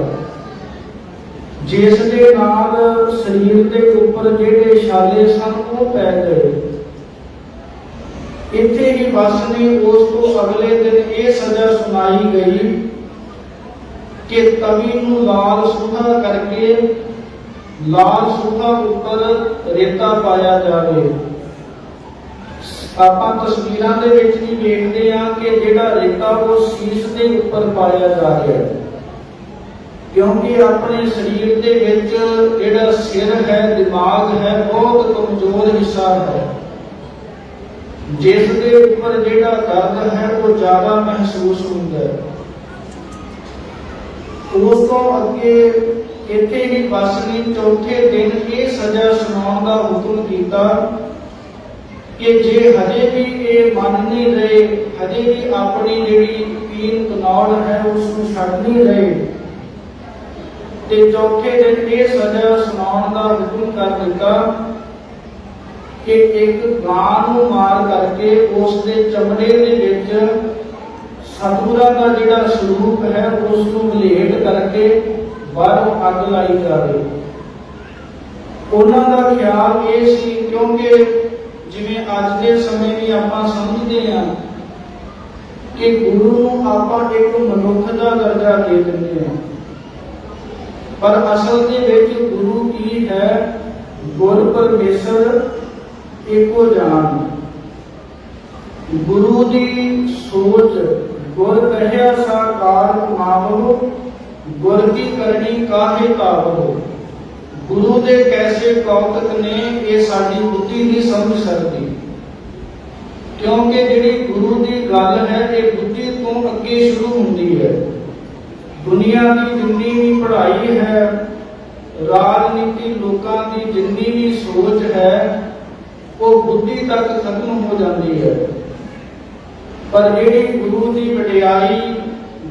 जिस दे नाल शरीर के ऊपर जिहड़े छाले सन वो पै गए। इत्थे ही बस नहीं, उस तो अगले दिन ये सजा सुनाई गई कि तवी नूं लाल सूहा करके लाल सूहा ऊपर रेता पाया जावे। आपां तस्वीरां दे विच भी देखदे हां कि जिहड़ा रेता वो शीश दे ऊपर पाया जा रहा है, क्योंकि अपने शरीर दे विच जिहड़ा सिर है, दिमाग है, बहुत कमजोर हिस्सा है, जिस दे ऊपर जिहड़ा दर्द है वो ज्यादा महसूस होंदा है। उस तो अगे इत्थे ही बस नहीं, चौथे दिन ये सजा सुनाउण दा हुक्म कीता कि जे हजे भी ये मन नहीं रहे, हजे भी अपनी जिहड़ी पीन कनौड़ है उसनूं छड्ड नहीं रहे, ते चौथे दिन ये सजा सुनाउण दा हुक्म कर दिता कि एक गां नूं मार करके उस दे चमड़े दे विच सतगुरां दा जिहड़ा स्वरूप है उसनूं वलेट करके बाहरों अग लाई जावे। उन्हां दा ख्याल ये सी, क्योंकि जिवें अज दे समय भी आपां समझदे हां कि गुरु नूं आपां एक मनुख दा दर्जा दे दिंदे हां, पर असल दे विच गुरु की है? गुर परमेश्वर एको जान। गुरु दी सोच गुर कहिया साकार मावो, गुर की करनी काहे तावो। गुरु दे कैसे कौतक ने ये साडी बुद्धि नहीं समझ सकती, क्योंकि जिहड़ी गुरु की गल है ये बुद्धि तो अगे शुरू होंदी है। दुनिया की जिन्नी भी पढ़ाई है, राजनीति लोगों की जिन्नी भी सोच है, वो बुद्धि तक खत्म हो जाती है, पर जिहड़ी गुरु की वडियाई,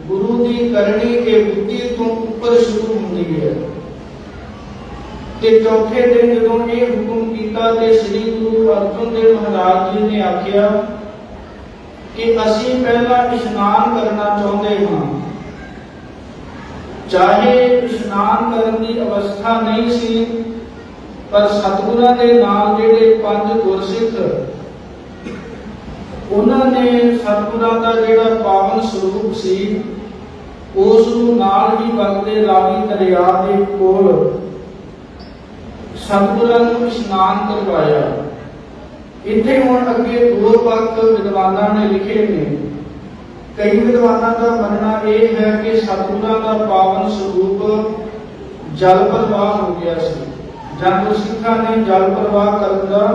गुरु की करनी के बुद्धि तो ऊपर शुरू होंदी है। ते चौथे दिन जदों ये हुक्म कीता ते श्री गुरु अर्जुन देव महाराज जी ने आख्या ਕਿ ਅਸੀਂ ਪਹਿਲਾਂ ਇਸ਼ਨਾਨ ਕਰਨਾ ਚਾਹੁੰਦੇ ਹਾਂ। ਚਾਹੇ ਇਸ਼ਨਾਨ ਕਰਨ ਦੀ ਅਵਸਥਾ ਨਹੀਂ ਸੀ, ਪਰ ਸਤਿਗੁਰਾਂ ਦੇ ਨਾਲ ਜਿਹੜੇ 5 ਗੁਰਸਿੱਖ, ਉਹਨਾਂ ਨੇ ਸਤਿਗੁਰਾਂ ਦਾ ਜਿਹੜਾ ਪਾਵਨ ਸਰੂਪ ਸੀ ਉਸ ਨੂੰ ਨਾਲ ਹੀ ਵਗਦੇ ਰਾਵੀ ਦਰਿਆ ਦੇ ਕੋਲ ਸਤਿਗੁਰਾਂ ਨੂੰ ਇਸ਼ਨਾਨ ਕਰਵਾਇਆ। ਇੱਥੇ ਹੁਣ ਅੱਗੇ 2 ਪੱਖ ਵਿਦਵਾਨਾਂ ਨੇ ਲਿਖੇ ਨੇ। ਕਈ ਵਿਦਵਾਨਾਂ ਦਾ ਮੰਨਣਾ ਇਹ ਹੈ ਕਿ ਸਤਿਗੁਰਾਂ ਦਾ ਪਾਵਨ ਸਰੂਪ ਜਲ ਪ੍ਰਵਾਹ ਹੋ ਗਿਆ ਸੀ। ਜਦ ਸਿੱਖਾਂ ਨੇ ਜਲ ਪ੍ਰਵਾਹ ਕਰਨ ਦਾ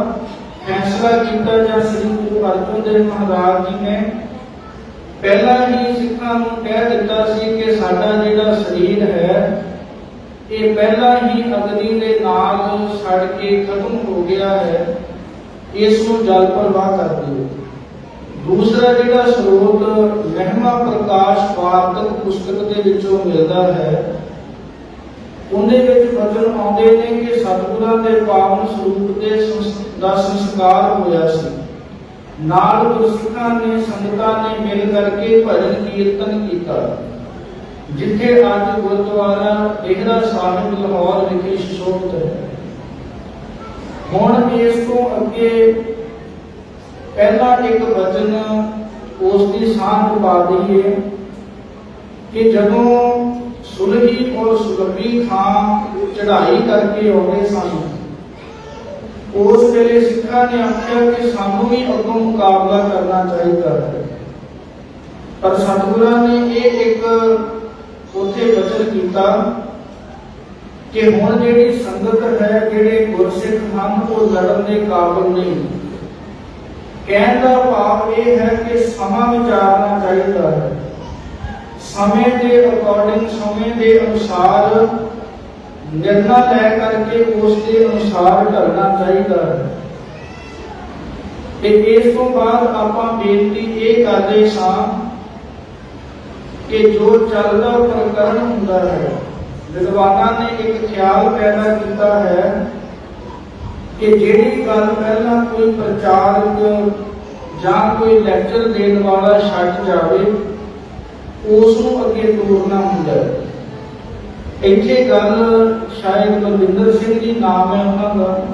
ਫੈਸਲਾ ਕੀਤਾ, ਜਾਂ ਸ੍ਰੀ ਗੁਰੂ ਅਰਜਨ ਦੇਵ ਮਹਾਰਾਜ ਜੀ ਨੇ ਪਹਿਲਾਂ ਹੀ ਸਿੱਖਾਂ ਨੂੰ ਕਹਿ ਦਿੱਤਾ ਸੀ ਕਿ ਸਾਡਾ ਜਿਹੜਾ ਸਰੀਰ ਹੈ ਇਹ ਪਹਿਲਾਂ ਹੀ ਅਗਨੀ ਦੇ ਨਾਲ ਸੜ ਕੇ ਖਤਮ ਹੋ ਗਿਆ ਹੈ, ਇਸ ਨੂੰ ਜਲ ਪ੍ਰਵਾਹ ਕਰ ਦਿਓ। ਦੂਸਰਾ ਜਿਹੜਾ ਸਰੋਤ ਮਹਿਮਾ ਪ੍ਰਕਾਸ਼ ਵਾਰਤਕ ਪੁਸਤਕ ਦੇ ਵਿੱਚੋਂ ਮਿਲਦਾ ਹੈ, ਉਹਦੇ ਵਿੱਚ ਬਚਨ ਆਉਂਦੇ ਨੇ ਕਿ ਸਤਿਗੁਰਾਂ ਦੇ ਪਾਵਨ ਸਰੂਪ ਦਾ ਸੰਸਕਾਰ ਹੋਇਆ ਸੀ। ਨਾਲ ਗੁਰਸਿੱਖਾਂ ਨੇ, ਸੰਗਤਾਂ ਨੇ ਮਿਲ ਕਰਕੇ ਭਜਨ ਕੀਰਤਨ ਕੀਤਾ, ਜਿੱਥੇ ਅੱਜ ਗੁਰਦੁਆਰਾ ਡੇਹਰਾ ਸਾਹਿਬ ਲਾਹੌਰ ਵਿਖੇ ਸੁਸ਼ੋਭਿਤ ਹੈ। ਹੁਣ ਇਸ ਤੋਂ ਅੱਗੇ ਪਹਿਲਾ ਇੱਕ ਵਚਨ ਉਸ ਦੀ ਸਾਂਝ ਪਾ ਦਈਏ ਕਿ ਜਦੋਂ ਸੁਲਹੀ ਔਰ ਸੁਲਭੀ ਖਾਂ ਚੜ੍ਹਾਈ ਕਰਕੇ ਆਉਂਦੇ ਸਨ, ਉਸ ਵੇਲੇ ਸਿੱਖਾਂ ਨੇ ਆਖਿਆ ਕਿ ਸਾਨੂੰ ਵੀ ਅੱਗੋਂ ਮੁਕਾਬਲਾ ਕਰਨਾ ਚਾਹੀਦਾ ਹੈ। ਪਰ ਸਤਿਗੁਰਾਂ ਨੇ ਇਹ ਇੱਕ ਉੱਥੇ ਵਚਨ ਕੀਤਾ ਕਿ ਹੁਣ ਜਿਹੜੀ ਸੰਗਤ ਹੈ, ਜਿਹੜੇ ਗੁਰਸਿੱਖ ਹਨ, ਉਹ ਲੜਨ ਦੇ ਕਾਬਿਲ ਨਹੀਂ। ਕਹਿਣ ਦਾ ਭਾਵ ਇਹ ਹੈ ਕਿ ਸਮਾਂ ਵਿਚਾਰਨਾ ਚਾਹੀਦਾ ਹੈ। ਸਮੇਂ ਦੇ ਅਕੋਰਡਿੰਗ, ਸਮੇਂ ਦੇ ਅਨੁਸਾਰ ਨਿਰਣਾ ਲੈ ਕਰਕੇ ਉਸ ਦੇ ਅਨੁਸਾਰ ਢਲਣਾ ਚਾਹੀਦਾ ਹੈ। ਤੇ ਇਸ ਤੋਂ ਬਾਅਦ ਆਪਾਂ ਬੇਨਤੀ ਇਹ ਕਰਦੇ ਸਾਂ ਕਿ ਜੋ ਚੱਲਦਾ ਪ੍ਰਕਰਨ ਹੁੰਦਾ ਹੈ, ਵਿਦਵਾਨਾਂ ਨੇ ਇੱਕ ਖਿਆਲ ਪੈਦਾ ਕੀਤਾ ਹੈ ਕਿ ਜਿਹੜੀ ਗੱਲ ਪਹਿਲਾਂ ਕੋਈ ਪ੍ਰਚਾਰਕ ਜਾਂ ਕੋਈ ਲੈਕਚਰ ਦੇਣ ਵਾਲਾ ਛੱਡ ਜਾਵੇ, ਉਸ ਨੂੰ ਅੱਗੇ ਤੋਰਨਾ ਹੁੰਦਾ ਹੈ। ਇੱਥੇ ਗੱਲ ਸ਼ਾਇਦ ਬਲਵਿੰਦਰ ਸਿੰਘ ਜੀ ਨਾਮ ਹੈ ਉਹਨਾਂ ਦਾ,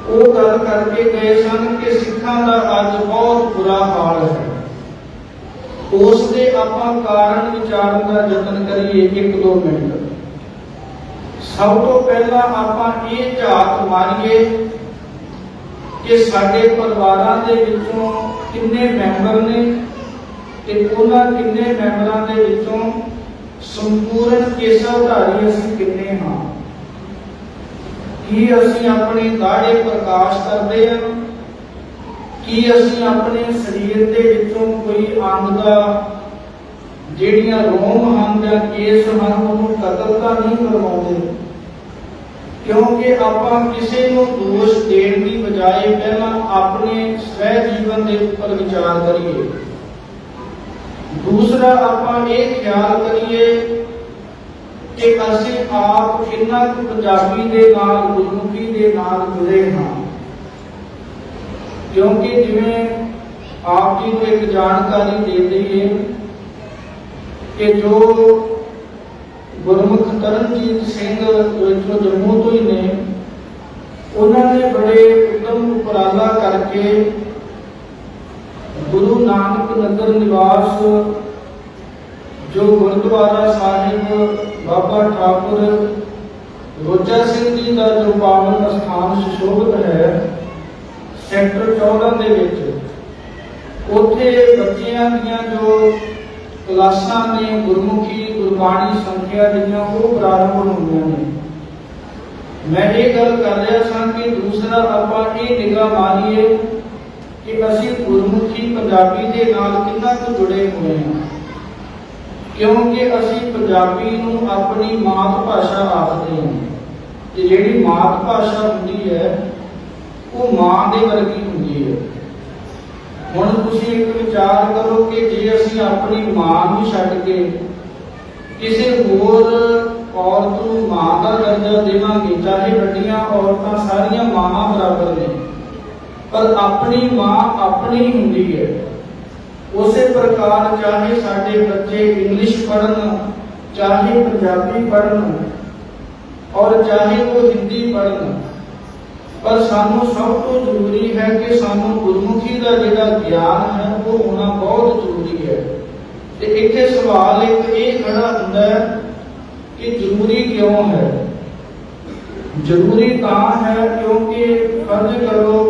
ਉਹ ਗੱਲ ਕਰਕੇ ਗਏ ਸਨ ਕਿ ਸਿੱਖਾਂ ਦਾ ਅੱਜ ਬਹੁਤ ਬੁਰਾ ਹਾਲ ਹੈ। ਉਸ ਦੇ ਆਪਾਂ ਕਾਰਨ ਵਿਚਾਰਨ ਦਾ ਯਤਨ ਕਰੀਏ 1-2 ਮਿੰਟ। ਸਭ ਤੋਂ ਪਹਿਲਾਂ ਆਪਾਂ ਇਹ ਝਾਤ ਮਾਰੀਏ ਕਿ ਸਾਡੇ ਪਰਿਵਾਰਾਂ ਦੇ ਵਿੱਚੋਂ ਕਿੰਨੇ ਮੈਂਬਰ ਨੇ ਤੇ ਉਹਨਾਂ ਕਿੰਨੇ ਮੈਂਬਰਾਂ ਦੇ ਵਿੱਚੋਂ ਸੰਪੂਰਨ ਕੇਸਾਧਾਰੀ ਅਸੀਂ ਕਿੰਨੇ ਹਾਂ। ਕੀ ਅਸੀਂ ਆਪਣੇ ਦਾੜੇ ਪ੍ਰਕਾਸ਼ ਕਰਦੇ ਹਾਂ? ਕੀ ਅਸੀਂ ਆਪਣੇ ਸਰੀਰ ਦੇ ਵਿੱਚੋਂ ਕੋਈ ਅੰਗ ਦਾ, ਜਿਹੜੀਆਂ ਰੋਮ ਹਨ ਜਾਂ ਕੇਸ ਹਨ, ਉਹਨੂੰ ਕਤਲ ਤਾਂ ਨਹੀਂ ਕਰਵਾਉਂਦੇ? ਕਿਉਂਕਿ ਆਪਾਂ ਕਿਸੇ ਨੂੰ ਦੋਸ਼ ਦੇਣ ਦੀ ਬਜਾਏ ਪਹਿਲਾਂ ਆਪਣੇ ਸਵੈ ਜੀਵਨ ਦੇ ਉੱਪਰ ਵਿਚਾਰ ਕਰੀਏ। ਦੂਸਰਾ ਆਪਾਂ ਇਹ ਖਿਆਲ ਕਰੀਏ ਕਿ ਅਸੀਂ ਆਪ ਕਿੰਨਾ ਕੁ ਪੰਜਾਬੀ ਦੇ ਨਾਲ, ਗੁਰਮੁਖੀ ਦੇ ਨਾਲ ਜੁੜੇ ਹਾਂ। ਕਿਉਂਕਿ ਜਿਵੇਂ ਆਪ ਜੀ ਨੂੰ ਇੱਕ ਜਾਣਕਾਰੀ ਦੇ ਦਈਏ ਕਿ ਜੋ ਗੁਰਮੁਖ ਤਰਨਜੀਤ ਸਿੰਘ ਜੋ ਜੰਮੂ ਤੋਂ ਹੀ ਨੇ, ਉਹਨਾਂ ਨੇ ਬੜੇ ਉੱਦਮ ਉਪਰਾਲਾ ਕਰਕੇ ਗੁਰੂ ਨਾਨਕ ਨਗਰ ਨਿਵਾਸ ਜੋ ਗੁਰਦੁਆਰਾ ਸਾਹਿਬ ਬਾਬਾ ਠਾਕੁਰ ਰੋਜਾ ਸਿੰਘ ਜੀ ਦਾ ਜੋ ਪਾਵਨ ਸਥਾਨ ਸੁਸ਼ੋਭਿਤ ਹੈ ਸੈਕਟਰ 14 ਦੇ ਵਿੱਚ, ਉੱਥੇ ਬੱਚਿਆਂ ਦੀਆਂ ਜੋ ਕਲਾਸਾਂ ਨੇ ਗੁਰਮੁਖੀ ਗੁਰਬਾਣੀ ਸੰਖਿਆ ਦੀਆਂ, ਉਹ ਪ੍ਰਾਰੰਭ ਹੁੰਦੀਆਂ ਨੇ। ਮੈਂ ਇਹ ਗੱਲ ਕਰ ਰਿਹਾ ਸਾਂ ਕਿ ਦੂਸਰਾ ਆਪਾਂ ਇਹ ਨਿਗਾਹ ਮਾਰੀਏ ਕਿ ਅਸੀਂ ਗੁਰਮੁਖੀ ਪੰਜਾਬੀ ਦੇ ਨਾਲ ਕਿੰਨਾ ਕੁ ਜੁੜੇ ਹੋਏ ਹਾਂ। ਕਿਉਂਕਿ ਅਸੀਂ ਪੰਜਾਬੀ ਨੂੰ ਆਪਣੀ ਮਾਤ ਭਾਸ਼ਾ ਆਖਦੇ ਹਾਂ ਤੇ ਜਿਹੜੀ ਮਾਤ ਭਾਸ਼ਾ ਹੁੰਦੀ ਹੈ ਉਹ ਮਾਂ ਦੇ ਵਰਗੀ ਹੁੰਦੀ ਹੈ। ਹੁਣ ਤੁਸੀਂ ਇੱਕ ਵਿਚਾਰ ਕਰੋ ਕਿ ਜੇ ਅਸੀਂ ਆਪਣੀ ਮਾਂ ਨੂੰ ਛੱਡ ਕੇ ਕਿਸੇ ਹੋਰ ਔਰਤ ਨੂੰ ਮਾਂ ਦਾ ਦਰਜਾ ਦੇਵਾਂਗੇ, ਚਾਹੇ ਵੱਡੀਆਂ ਔਰਤਾਂ ਸਾਰੀਆਂ ਮਾਵਾਂ ਬਰਾਬਰ ਨੇ, ਪਰ ਆਪਣੀ ਮਾਂ ਆਪਣੀ ਹੁੰਦੀ ਹੈ। उसे प्रकार चाहे साडे बच्चे इंग्लिश पढ़न, चाहे पंजाबी पढ़न और चाहे वो हिंदी पढ़न, पर सानू सब तो जरूरी है कि सानू गुरमुखी का जिहड़ा ज्ञान है वो होना बहुत जरूरी है। ते इत्थे सवाल एक ये खड़ा हुंदा है कि जरूरी क्यों है? जरूरी तां है क्योंकि फर्ज करो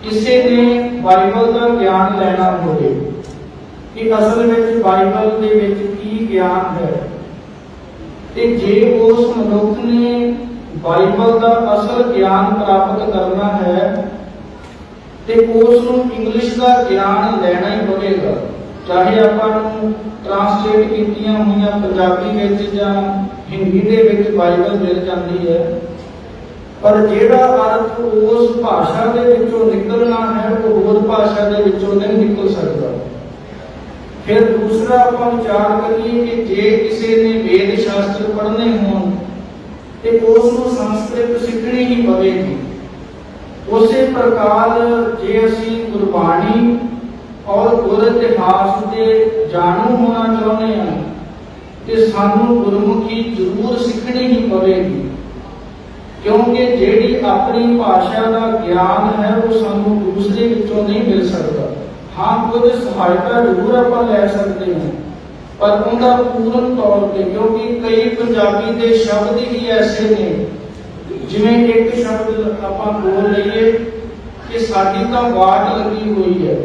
किसी ने बाइबल का ज्ञान लेना होवे कि असल में बाइबल दे विच की ज्ञान है, ते जे उस मनुख ने बाइबल का असल ज्ञान प्राप्त करना है ते उसनूं इंग्लिश का ज्ञान लेना ही पवेगा। चाहे आपां ट्रांसलेट कीतियां हुई पंजाबी विच जां हिंदी दे विच बाइबल मिल जाती है, पर जिहड़ा अर्थ उस भाषा दे विचों निकलना है वो होर भाषा दे विचों नहीं निकल सकता। फिर दूसरा आपां विचार करिए कि जे किसी ने वेद शास्त्र पढ़ने होण ते उसनूं संस्कृत सीखनी ही पवेगी। उसे प्रकार जे असीं गुरबाणी और गुर इतिहास दे जाणू होना चाहुंदे हां ते सानू गुरमुखी जरूर सीखनी ही पवेगी, क्योंकि जिहड़ी अपनी भाषा का ज्ञान है वो सानू दूसरे विचों नहीं मिल सकता। हाँ, कुछ सहायता जरूर आपां लै सकते हैं, पर उनका पूर्ण तौर पे, क्योंकि कई पंजाबी के शब्द ही ऐसे ने, जिवें एक शब्द आपां बोल लईए कि साडी तां वाट लगी हुई है,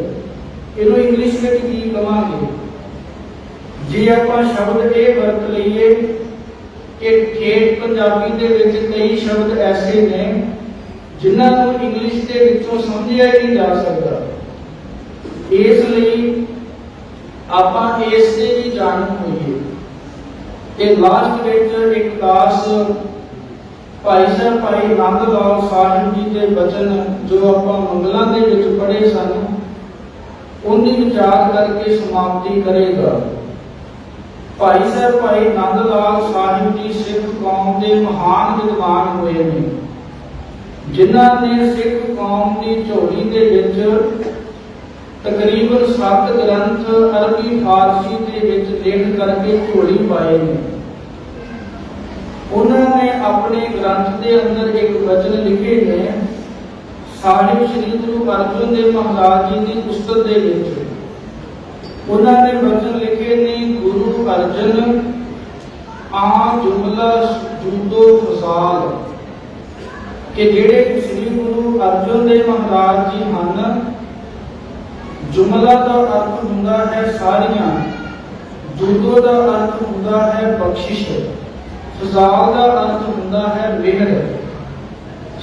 इहनूं इंग्लिश में की कहांगे? जे आपां शब्द ये वरत लईए कि ठेठ पंजाबी दे विच कई शब्द ऐसे ने जिन्हां नूं इंग्लिश दे विचों समझिया ही नहीं जा सकता। इसलिए आपां इस ते भी जाणू होईए कि लास्ट विच एक दास भाई साहब भाई नंद लाल साहिब जी के बचन जो आपां मंगलां दे विच पढ़े सन उन्हें विचार करके समाप्ति करेगा। भाई साहब भाई नंद लाल साहिब जी सिख कौम के महान विद्वान हुए ने, जिन्हां ने सिख कौम की झोली दे विच तकरीबन 7 ग्रंथ अरबी फारसी के विच लिख करके झोली पाए ने। उन्होंने अपने ग्रंथ के अंदर एक वचन लिखे ने साहिब श्री गुरु अर्जुन देव महाराज जी की पुस्तक के विच। उन्होंने वचन लिखे ने गुरु अर्जन आ जुमला जूदो फसाल, कि जेड़े श्री गुरु अर्जुन देव महाराज जी हैं, जुमला का अर्थ हुंदा है सारियां, जूदो का अर्थ हुंदा है बख्शिश, फजाल का अर्थ हुंदा है मेहर।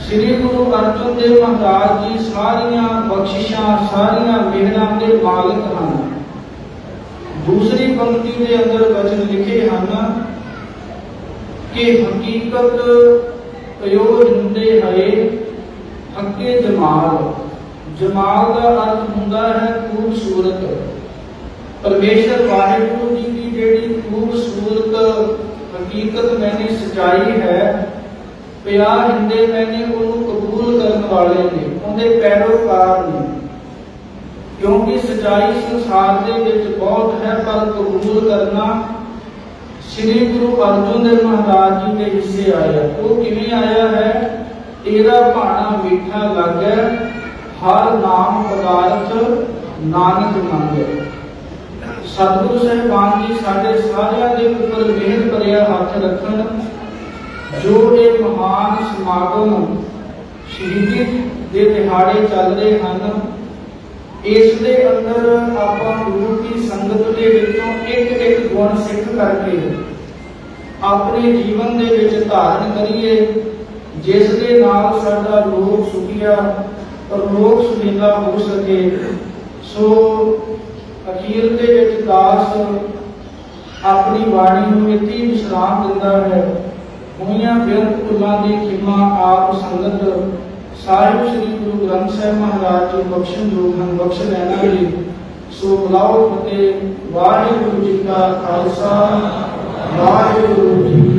श्री गुरु अर्जुन देव महाराज जी सारियां बख्शिशां सारियां मेहरां दे मालिक हैं। दूसरी पंक्ति के अंदर वचन लिखे हैं कि हकीकत कयो जिंदे है हके जमाल। जमाल का अर्थ हुंदा है खूबसूरत। परमेश्वर वाहिगुरु जी की जेड़ी खूबसूरत हकीकत मैंने सच्चाई है, 50 हिंदे मैंने उन्होंने कबूल करने वाले ने, उनके पैरोकार ने, क्योंकि सच्चाई संसार के विच बहुत है, पर कबूल करना श्री गुरु अर्जुन देव महाराज जी के हिस्से आया। वो किवें आया है? तेरा भाना मीठा लगे हर नाम पदार्थ नानक मंगे। सतगुरु साहिबान जी साडे सारियां दे उपर मेहर भरिया हथ रखन, जो ये महान समागम शहीदी दे दिहाड़े चल रहे हैं, इस दे अंदर आपां गुरु की संगत दे विचों एक एक गुण सिख करके अपने जीवन दे विच धारण करिए, जिस दे नाल साडा लोक सुखिया और लोक सुखीला हो सके। सो अखीर दे विच दास अपनी वाणी नूं इत्थे विश्राम दिंदा है। होईयां बेअंत भुलां दी खिमा आप संगत साहिब श्री गुरु ग्रंथ साहिब महाराज जी बख्शन योग हैं, बख्श लेना जी। सो बुलाओ फतेह। वाहिगुरु जी का खालसा, वाहिगुरु जी